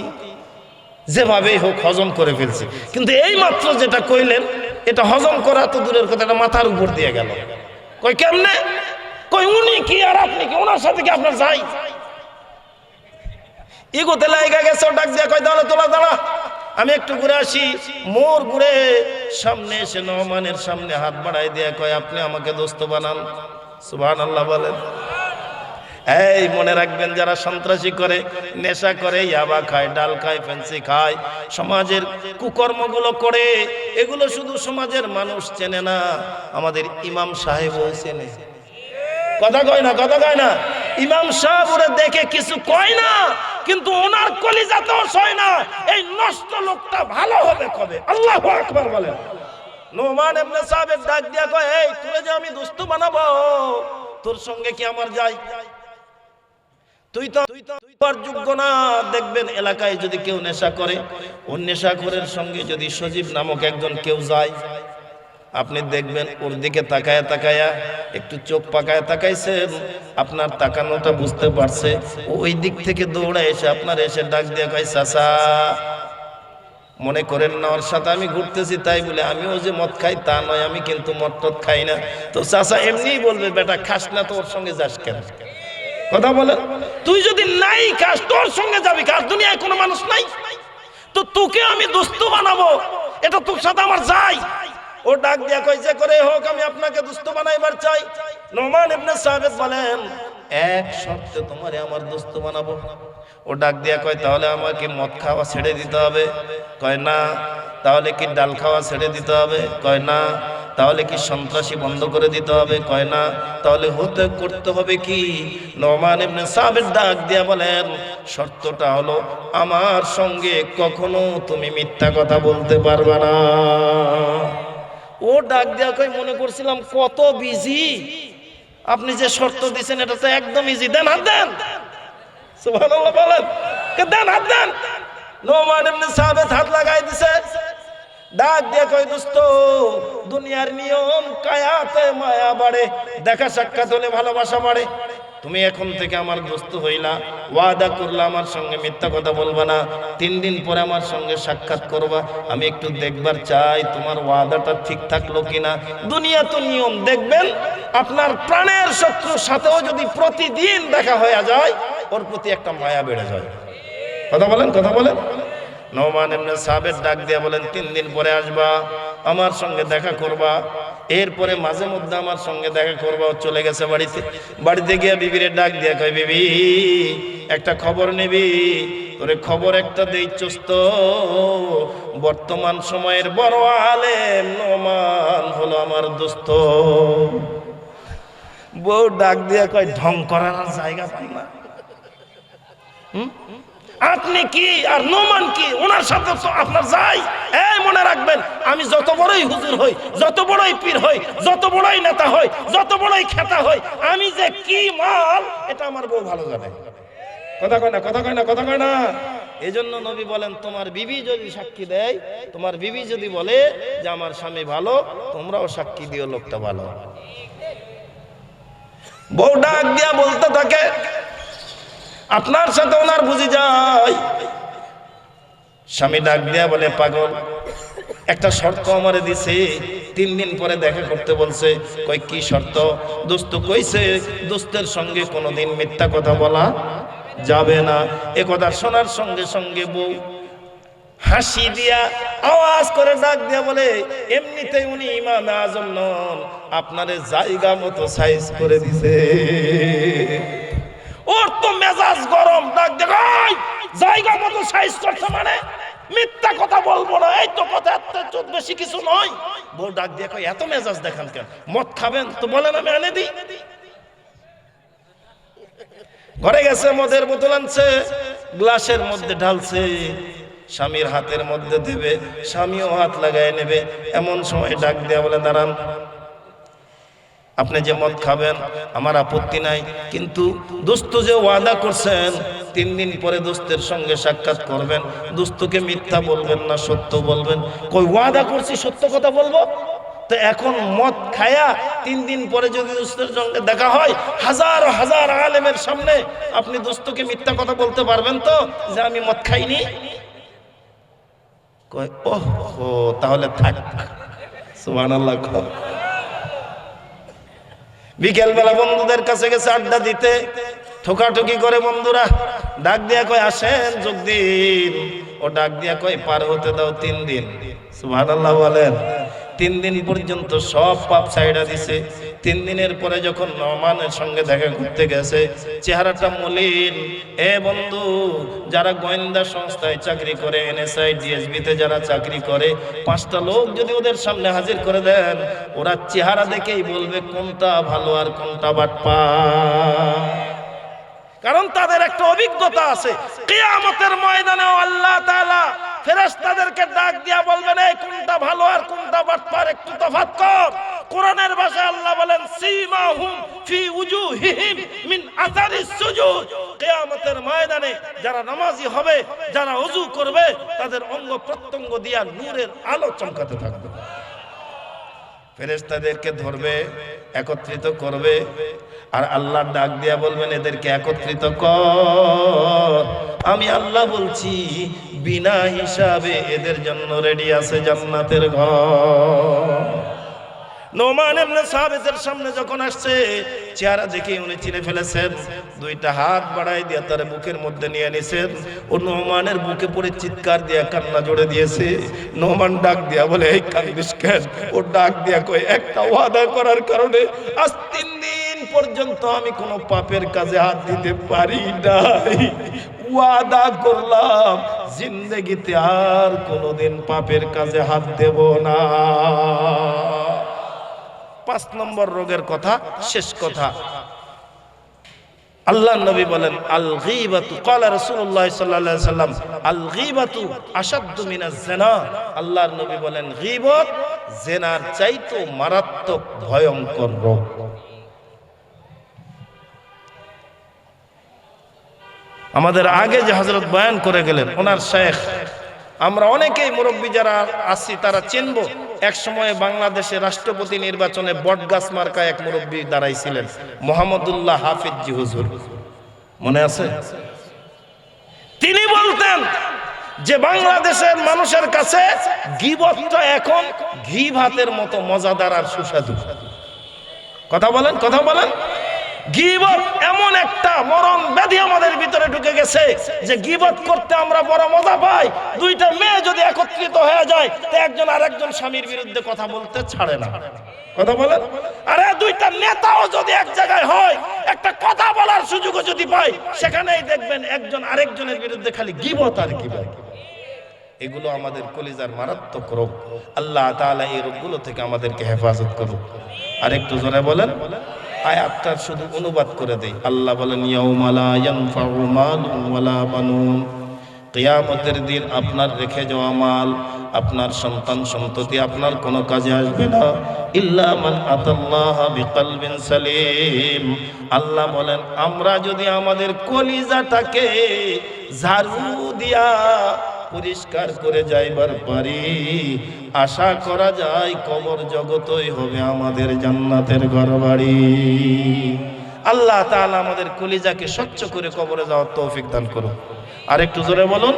যেভাবেই হোক হজম করে ফেলছি, কিন্তু এই মাত্র যেটা কইলেন এটা হজম করা তো দূরের কথা, এটা মাথার উপর দিয়ে গেল। কই কেমনে? কই উনি কি আর আপনি কি, ওনার সাথে কি আপনার যাই? ইগোতে লাগা গেছে। ডাক দেয়া কই, দাঁড়া তোলা দাঁড়া, আমি একটু ঘুরে আসি। মোর ঘুরে সামনে এসে নোমানের সামনে হাত বাড়াই দিয়া কয়, আপনি আমাকে দোস্ত বানান। সুবহানাল্লাহ বলেন। এই মনে রাখবেন, যারা সন্ত্রাসী করে, নেশা করে, ইয়াবা খায়, ডাল খায়, ফেন্সি খায়, সমাজের কুকর্মগুলো করে, এগুলো শুধু সমাজের মানুষ চেনে না, আমাদের ইমাম সাহেবও চেনে। কথা কয় না, কথা কয় না। ইমাম সাহেব ওরে দেখে কিছু কয় না, কিন্তু ওনার কলিজাতেও সয় না এই নষ্ট লোকটা ভালো হবে কবে। আল্লাহু আকবার বলেন। নোমান ইবনে সাবিত ডাক দিয়া কয়, এই তোরে যে আমি দোস্ত বানাবো, তোর সঙ্গে কি আমার যায়? তুই তো যোগ্য না। দেখবেন এলাকায় যদি কেউ নেশা করে, ওই নেশাখোরের সঙ্গে যদি সজীব নামক একজন কেউ যায়, আপনি দেখবেন ওর দিকে তাকায়া তাকায়া, একটু চোখ পাকায় তাকাইছে, আপনার তাকানোটা বুঝতে পারছে, ওই দিক থেকে দৌড়া এসে আপনার এসে ডাক দিয়ে কয়, চাচা মনে করেন না ওর সাথে আমি ঘুরতেছি তাই বলে আমিও যে মদ খাই তা নয়, আমি কিন্তু মদ টদ খাই না। তো চাচা এমনিই বলবে, বেটা খাস না তো ওর সঙ্গে যাস কেন? কথা বলে, তুই যদি নাই খাস তোর সঙ্গে যাবি, কার দুনিয়ায় কোনো মানুষ নাই, তো তোকে আমি দোস্ত বানাবো, এটা তোর সাথে আমার যাই। ও ডাক দিয়া কয়, যে করে হোক আমি আপনাকে দোস্ত বানাইবার চাই। নোমান ইবনে সাবিত বলেন, এক শর্তে তোমারে আমার দোস্ত বানাবো। ও ডাক দিয়া কয়, তাহলে আমাকে মদ খাওয়া ছেড়ে দিতে হবে? কয় না। তাহলে কি ডাল খাওয়া ছেড়ে দিতে হবে? কয় না। তাহলে কি সন্ত্রাসী বন্ধ করে দিতে হবে? কয় না। তাহলে হতে করতে হবে কি? নোমান ইবনে সাবিত ডাক দিয়া বলেন, শর্তটা হলো আমার সঙ্গে কখনো তুমি মিথ্যা কথা বলতে পারবে না। ও ডাক দিয়া কই, মনে করছিলাম কত বিজি, আপনি যে শর্ত দিয়েছেন এটা তো একদম ইজি, দেন হাত দেন। সুবহানাল্লাহ বলেন, দেন হাত দেন। নোমান ইবনে সাবিত হাত লাগাই দিছে। ডাক দিয়া কই, দোস্ত দুনিয়ার নিয়ম, কায়াতে মায়া বাড়ে, দেখা সাক্ষাৎ হলে ভালোবাসা বাড়ে। তুমি এখন থেকে আমার দোস্ত হইলা, ওয়াদা করলা আমার সঙ্গে মিথ্যা কথা বলবা না, 3 দিন পরে আমার সঙ্গে সাক্ষাৎ করবা, আমি একটু দেখবার চাই তোমার ওয়াদাটা ঠিক থাকলো কিনা। দুনিয়া তো নিয়ম, দেখবেন আপনার প্রাণের শত্রুর সাথেও যদি প্রতিদিন দেখা হয়ে যায়, ওর প্রতি একটা মায়া বেড়ে যায়। কথা বলেন, কথা বলেন। নোমান ইবনে সাবিত ডাক দিয়া বলেন, 3 দিন পরে আসবা, আমার সঙ্গে দেখা করবা, এরপরে মাঝে মধ্যে আমার সঙ্গে দেখা করবা। চলে গেছে বাড়িতে। বাড়িতে গিয়া বিবিরে ডাক দিয়া কয়, বিবি একটা খবর নিবি, তোরে খবর একটা দেইছস তো, বর্তমান সময়ের বড় আলেম নোমান হলো আমার দোস্ত। বউ ডাক দিয়া কয়, ঢং করার জায়গা পাই না। আপনি কি আর নোমান কি, ওনার সাথে তো আপনার যাই। এই মনে রাখবেন, আমি যত বড়ই হুজুর হই, যত বড়ই পীর হই, যত বড়ই নেতা হই, যত বড়ই খেতা হই, আমি যে কি মাল এটা আমার বউ ভালো জানে। কথা কয় না, কথা কয় না, কথা কয় না। এই জন্য নবী বলেন, তোমার বিবি যদি সাক্ষী দেয়, তোমার বিবি যদি বলে যে আমার স্বামী ভালো, তোমরাও সাক্ষী দিও লোকটা ভালো। বউ ডাক দিয়া বলতে থাকে, আপনার সাথে ওনার বুঝি যায়। স্বামী ডাক দিয়া বলে, পাগল, একটা শর্ত আমারে দিছে, 3 দিন পরে দেখা করতে বলছে। কই কি শর্ত? দোস্ত কইছে দোস্তের সঙ্গে কোনোদিন মিথ্যা কথা বলা যাবে না। এ কথা শোনার সঙ্গে সঙ্গে বউ হাসি দিয়া আওয়াজ করে ডাক দিয়া বলে, এমনিতেই উনি ইমাম আজম নন, আপনারে জায়গা মতো সাইজ করে দিছে। ওর তো মেজাজ গরম, ডাক দে, জায়গা মতো সাইজ করছে মানে মিথ্যা কথা বলবো না, এই তো কথা, এত বেশি কিছু নয়। বউ ডাক দিয়ে কয়, এত মেজাজ দেখান কেন? মদ খাবেন তো বলেন, আমি এনে দিই। ঘরে গেছে, মদের বোতল আনছে, গ্লাসের মধ্যে ঢালছে, স্বামীর হাতের মধ্যে দেবে, স্বামীও হাত লাগায় নেবে। এমন সময় ডাক দেয়া বলে, দাঁড়ান, আপনি যে মদ খাবেন আমার আপত্তি নাই, কিন্তু দোস্ত যে ওয়াদা করছেন 3 দিন পরে দোস্তের সঙ্গে সাক্ষাৎ করবেন, দোস্তকে মিথ্যা বলবেন না, সত্য বলবেন। কই ওয়াদা করছি, সত্য কথা বলবো। তো এখন মদ খায়া 3 দিন পরে যদি দোস্তের সঙ্গে দেখা হয়, হাজার হাজার আলেমের সামনে আপনি দোস্তকে মিথ্যা কথা বলতে পারবেন তো যে আমি মদ খাইনি? কই ওহ, তাহলে থাক। সুবহানাল্লাহ। বিকেল বেলা বন্ধুদের কাছে গেছে আড্ডা দিতে, ঠোকাঠুকি করে বন্ধুরা ডাক দিয়া কয়, আসেন যোগ দিন। ও ডাক দিয়া কয়, পার হতে দাও 3 দিন। সুবহানাল্লাহ বলেন। 3 দিন পর্যন্ত সব পাপ ছাইড়া দিছে। 3 দিনের পরে যখন নোমানের সঙ্গে দেখা করতে গেছে, চেহারাটা মলিন। এ বন্ধু, যারা গোয়েন্দা সংস্থায় চাকরি করে, এনএসআই ডিএসবিতে যারা চাকরি করে, 5টা লোক যদি ওদের সামনে হাজির করে দেন, ওরা চেহারা দেখেই বলবে কোনটা ভালো আর কোনটা বাটপার। কারণ তাদের একটা অভিজ্ঞতা আছে। কিয়ামতের ময়দানেও আল্লাহ তাআলা ফেরেশতাদেরকে ডাক দিয়া বলবেন, এই কোনটা ভালো আর কোনটা বাটপার একটু তফাৎ কর। কোরআনের ভাষায় আল্লাহ বলেন, সীমাহুম ফি উজুহিহিম মিন আসারিস সুজুদ। কিয়ামতের ময়দানে যারা নামাজি হবে, যারা ওযু করবে, তাদের অঙ্গ প্রত্যঙ্গ দিয়া নূরের আলো চমকাতে থাকবে। ফেরেশতাদেরকে ধরবে, একত্রিত করবে, আর আল্লাহ ডাক দিয়া বলবেন, এদেরকে একত্রিত কর। আমি আল্লাহ বলছি, বিনা হিসাবে এদের জন্য রেডি আছে জান্নাতের ঘর। নোমান ইবনে সাবিতের সামনে যখন আসছে, চেহারা দেখে উনি চিনে ফেলেছেন। 2টা হাত বাড়াই দিয়ে তার বুকের মধ্যে নিয়ে নিছেন। ও নোমানের বুকে পড়ে চিৎকার দিয়ে কান্না জোড়ে দিয়েছে। নোমান ডাক দিয়া বলে, এই কান্দিস কেন? ও ডাক দিয়া কয়, একটা ওয়াদা করার কারণে আজ 3 দিন পর্যন্ত আমি কোনো পাপের কাজে হাত দিতে পারি নাই। ওয়াদা করলাম জিন্দেগিতে আর কোনোদিন পাপের কাজে হাত দেব না। 5 নম্বর রোগের কথা, শেষ কথা। আল্লাহর নবী বলেন, আল গীবাতু, ক্বালা রাসূলুল্লাহ সাল্লাল্লাহু আলাইহি সাল্লাম, আল গীবাতু আশাদ্দু মিনাজ জিনা। আল্লাহর নবী বলেন, গীবত জিনার চাইতেও মারাত্মক ভয়ঙ্কর রোগ। আমাদের আগে যে হযরত বয়ান করে গেলেন, ওনার শেখ, আমরা অনেকেই মুরব্বী যারা আছি তারা চিনব। এক সময়ে বাংলাদেশে রাষ্ট্রপতি নির্বাচনে বটগাছ মার্কা এক মুরব্বী দাঁড়াইছিলেন, মোহাম্মদুল্লাহ হাফিজ জি হুজুর, মনে আছে? তিনি বলতেন যে বাংলাদেশের মানুষের কাছে গীবতটা এখন ঘি ভাতের মতো মজাদার আর সুস্বাদু। কথা বলেন, কথা বলেন। গীবত এমন একটা মরণ ব্যাধি আমাদের ভিতরে ঢুকে গেছে যে গীবত করতে আমরা বড় মজা পাই। 2টা মেয়ে যদি একত্রিত হয়ে যায়, তো একজন আরেকজন স্বামীর বিরুদ্ধে কথা বলতে ছাড়ে না। কথা বলেন। আরে 2টা নেতাও যদি এক জায়গায় হয়, একটা কথা বলার সুযোগও যদি পায়, সেখানেই দেখবেন একজন আরেকজনের বিরুদ্ধে খালি গীবত আর গীবত। এগুলো আমাদের কলিজার মারাত্মক রোগ। আল্লাহ তাআলা এই রোগগুলো থেকে আমাদেরকে হেফাজত করুন। আর একটু জোরে বলেন। আয়াতটার শুধু অনুবাদ করে দেই। আল্লাহ বলেন, ইয়াউমা লা ইয়ানফাউ মালুন ওয়ালা বানুন কিয়ামতের দিন আপনার রেখে যাওয়া মাল, আপনার সন্তান সন্ততি আপনার কোনো কাজে আসবে না। ইল্লা মান আতাল্লাহ বিকলবিন সালিম। আল্লাহ বলেন, আমরা যদি আমাদের কলিজাটাকে ঝাড়ু দিয়া পরিষ্কার করে যাইবার পারি, আশা করা যায় কবর জগতই হবে আমাদের জান্নাতের ঘরবাড়ি। আল্লাহ তাআলা আমাদের কলিজাকে স্বচ্ছ করে কবরে যাওয়ার তৌফিক দান করুন। আর একটু জোরে বলুন,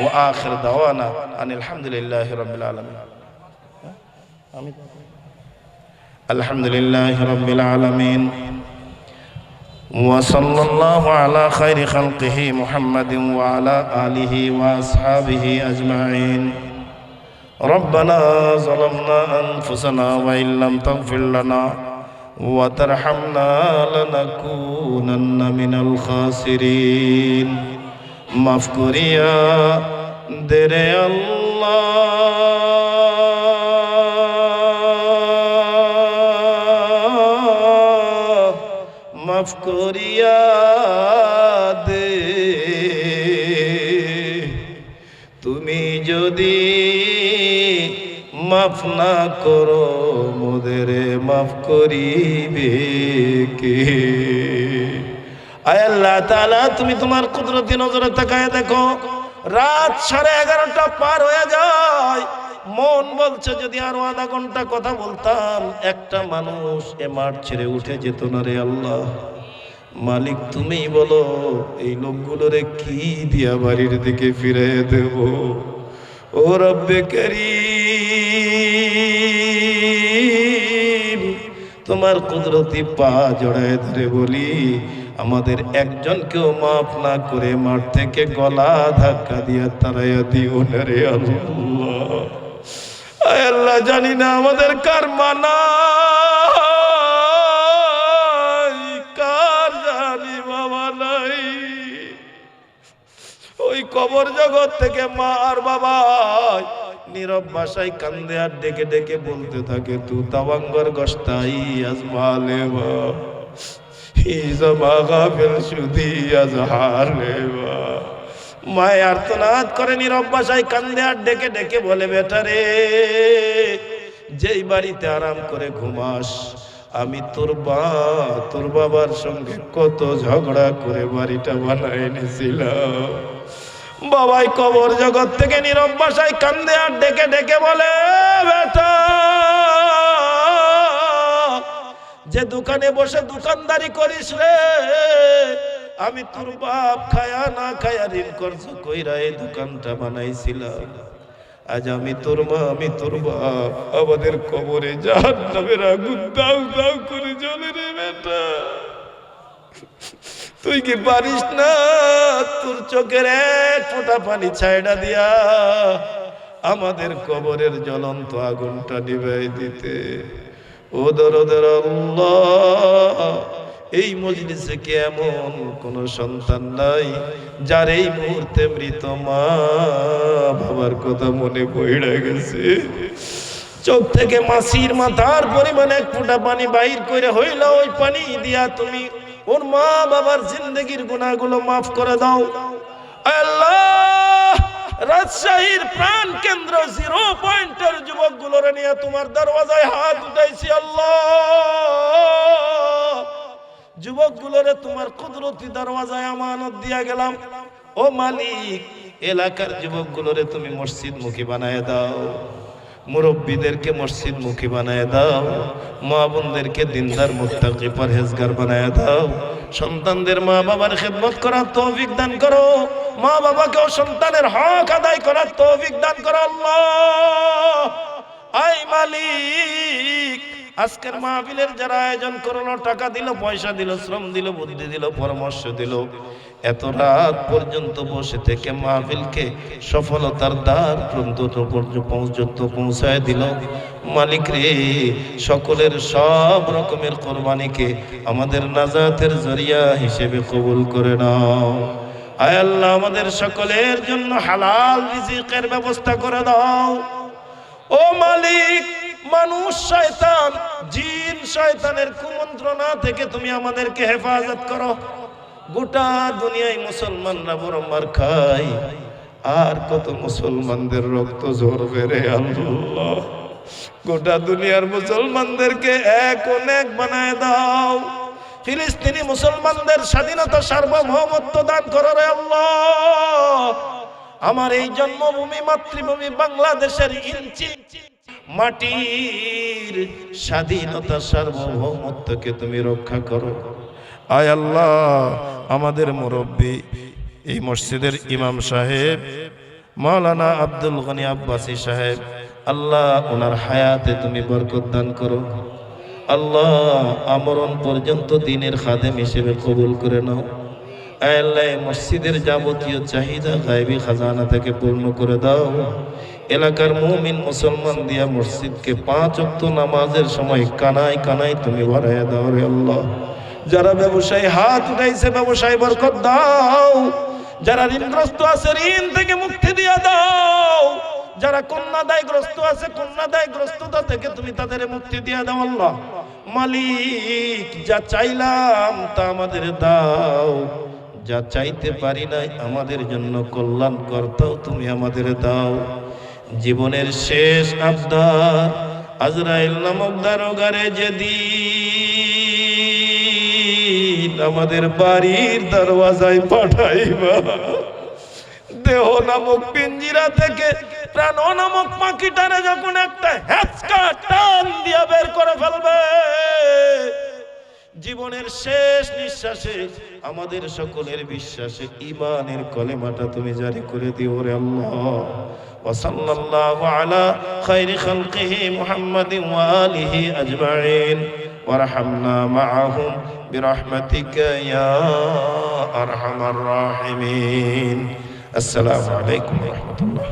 ও আখির দাওয়ানা আনিল হামদুলিল্লাহি রাব্বিল আলামিন। আলহামদুলিল্লাহি রাব্বিল আলামিন ওয়া সাল্লাল্লাহু আলা খায়রি খালকিহি মুহাম্মাদিন ওয়া আলা আলিহি ওয়া আসহাবিহি আজমাইন। রব্বানা যালামনা আনফুসানা ওয়া ইল্লাম তাগফির লানা ওয়া তারহামনা লানাকুনান্না মিনাল খাসিরিন। মাফ করিয়া দে রে আল্লাহ, মাফ করিয়া দে। তুমি যদি মাফ না করো মোদের মাফ করিবে কে? আয় আল্লাহ তাআলা, তুমি তোমার কুদরতি নজরে তাকায় দেখো, রাত 11:30 পার হয়ে যায়। মন বলছে যদি আরো আধা ঘন্টা কথা বলতাম, একটা মানুষ এ মাঠ ছেড়ে উঠে যেত না রে আল্লাহ। মালিক তুমি বলো, এই লোকগুলোরে কি দিয়া বাড়ির দিকে ফিরে দেব? ও রব্বে কারীম, তোমার কুদরতি পা জড়ায় ধরে বলি, আমাদের একজনকেও মাফ না করে মাঠ থেকে গলা ধাক্কা দিয়া তারাইয়া দিও না রে আল্লাহ। আয় আল্লাহ, জানি না আমাদের কার মানা, কার জানি বাবা নাই। ওই কবর জগৎ থেকে মা আর বাবা নীরব ভাষায় কান্দে আর ডেকে ডেকে বলতে থাকে, তু তাওয়াঙ্গর গস্তাই আজমালে বা মায় আর্তনাদ করে নীরব ভাষায় কান্দে আর ডেকে ডেকে বলে, বেটা রে, যেই বাড়িতে আরাম করে ঘুমাস, আমি তোর বাবার সঙ্গে কত ঝগড়া করে বাড়িটা বানাই নিয়েছিলাম। বাবাই কবর জগৎ থেকে নীরব ভাষায় কান্দে আর ডেকে ডেকে বলে, বেটা, যে দোকানে বসে দোকানদারি করিস রে, আমি তোর বাপ খায়া না খায়া ঋণ কর্জ কইরা এই দোকানটা বানাইছিলাম। আজ আমি তোর মা, আমি তোর বাপ, আমাদের কবরে জাহান্নামের আগুন দাউ দাউ করে জ্বলে রে বেটা। তুই কি পারিস না তোর চোখের এক ফোঁটা পানি ছাইড়া দিয়া আমাদের কবরের জ্বলন্ত আগুনটা নিভাই দিতে? ও দরদের আল্লাহ, এই মজলিসে কি এমন কোন সন্তান নাই যার এই মুহূর্তে মৃত মা বাবার কথা মনে পড়ে গেছে? চোখ থেকে মাসির মাথার পরিমাণ এক ফোঁটা পানি বাহির করে হইল, ওই পানি দিয়া তুমি ওর মা বাবার জিন্দগির গুনাহগুলো মাফ করে দাও। আল্লাহ, রাজশাহীর প্রাণ কেন্দ্র 0 পয়েন্টের যুবকগুলোরে নিয়ে তোমার দরওয়াজায় হাত উঠাইছি আল্লাহ। যুবকগুলোরে তোমার কুদরতি দরওয়াজায় আমানত দিয়া গেলাম। ও মালিক, এলাকার যুবকগুলোরে তুমি মসজিদমুখী বানায় দাও, মুরব্বীদেরকে মসজিদমুখী বানায় দাও, মা বোনদেরকে দিনদার মুত্তাকি পরহেজগার বানায় দাও, সন্তানদের মা বাবার খেদমত করার তৌফিক দান করো, মা বাবাকেও সন্তানের হক আদায় করার তৌফিক দান করো আল্লাহ। আয় মালিক, আজকের মাহফিলের যারা আয়োজন করলো, টাকা দিল, পয়সা দিল, শ্রম দিল, বুদ্ধি দিল, পরামর্শ দিল, এত রাত পর্যন্ত বসে থেকে মাহফিলকে সফলতার দ্বার পর্যন্ত পৌঁছায় দিল, মালিক রে, সকলের সব রকমের কোরবানিকে আমাদের নাজাতের জরিয়া হিসেবে কবুল করে নাও। আয় আল্লাহ, আমাদের সকলের জন্য হালাল রিজিকের ব্যবস্থা করে দাও। ও মালিক, মানুষ শয়তান, জিন শয়তানের কুমন্ত্রণা থেকে তুমি আমাদেরকে হেফাজত করো। গোটা দুনিয়ায় মুসলমানরা বড় মার খায়, আর কত মুসলমানদের রক্ত ঝরবে রে আল্লাহ। গোটা দুনিয়ার মুসলমানদেরকে এক অনেক বানায় দাও। ফিলিস্তিনি মুসলমানদের স্বাধীনতা সার্বভৌমত্ব দান করো রে আল্লাহ। আমার এই জন্মভূমি মাতৃভূমি বাংলাদেশের ইঞ্চি মাটির স্বাধীনতা সার্বভৌমত্বকে তুমি রক্ষা করো। আয় আল্লাহ, আমাদের মুরব্বী এই মসজিদের ইমাম সাহেব মাওলানা আব্দুল গনি আব্বাসী সাহেব, আল্লাহ ওনার হায়াতে তুমি বরকত দান করো। আল্লাহ আমরণ পর্যন্ত দ্বীনের খাদেম হিসেবে কবুল করে নাও। আয় আল্লাহ, মসজিদের যাবতীয় চাহিদা গায়বী খাজানা থেকে পূর্ণ করে দাও। এলাকার মুমিন মুসলমান দিয়া মসজিদকে 5 ওয়াক্ত নামাজের সময় কানায় কানায় তুমি বাড়াইয়া দাও রে আল্লাহ। যারা ব্যবসায়ী হাত উঠাইছে ব্যবসায় বরকত দাও। যারা ঋণগ্রস্ত আছে ঋণ থেকে মুক্তি দিয়া দাও। যারা কন্যাদায়গ্রস্ত আছে কন্যাদায়গ্রস্ততা থেকে তুমি তাদের মুক্তি দিয়া দাও আল্লাহ। মালিক, যা চাইলাম তা আমাদের দাও, যা চাইতে পারি নাই আমাদের জন্য কল্যাণ করতাও তুমি আমাদের দাও। জীবনের শেষ আবদার আজরাইল নামক দারোগারে যেদিন আমাদের বাড়ির দরওয়াজায় পাঠাইবা, দেহ নামক পিঞ্জিরা থেকে প্রাণ নামক পাখিটারে যখন একটা হ্যাচকা টান দিয়া বের করে ফেলবে, জীবনের শেষ নিঃশ্বাসে আমাদের সকলের বিশ্বাসে ঈমানের কলেমাটা তুমি জারি করে দিও রে আল্লাহ। ওয়া সাল্লাল্লাহু আলা খায়রি খালকিহি মুহাম্মাদিন ওয়া আলিহি আজমাইন ওয়ারহামনা মাআহুম বিরহমাতিকা ইয়া আরহামার রাহিমিন। আসসালামু আলাইকুম ওয়া রাহমাতুল্লাহ।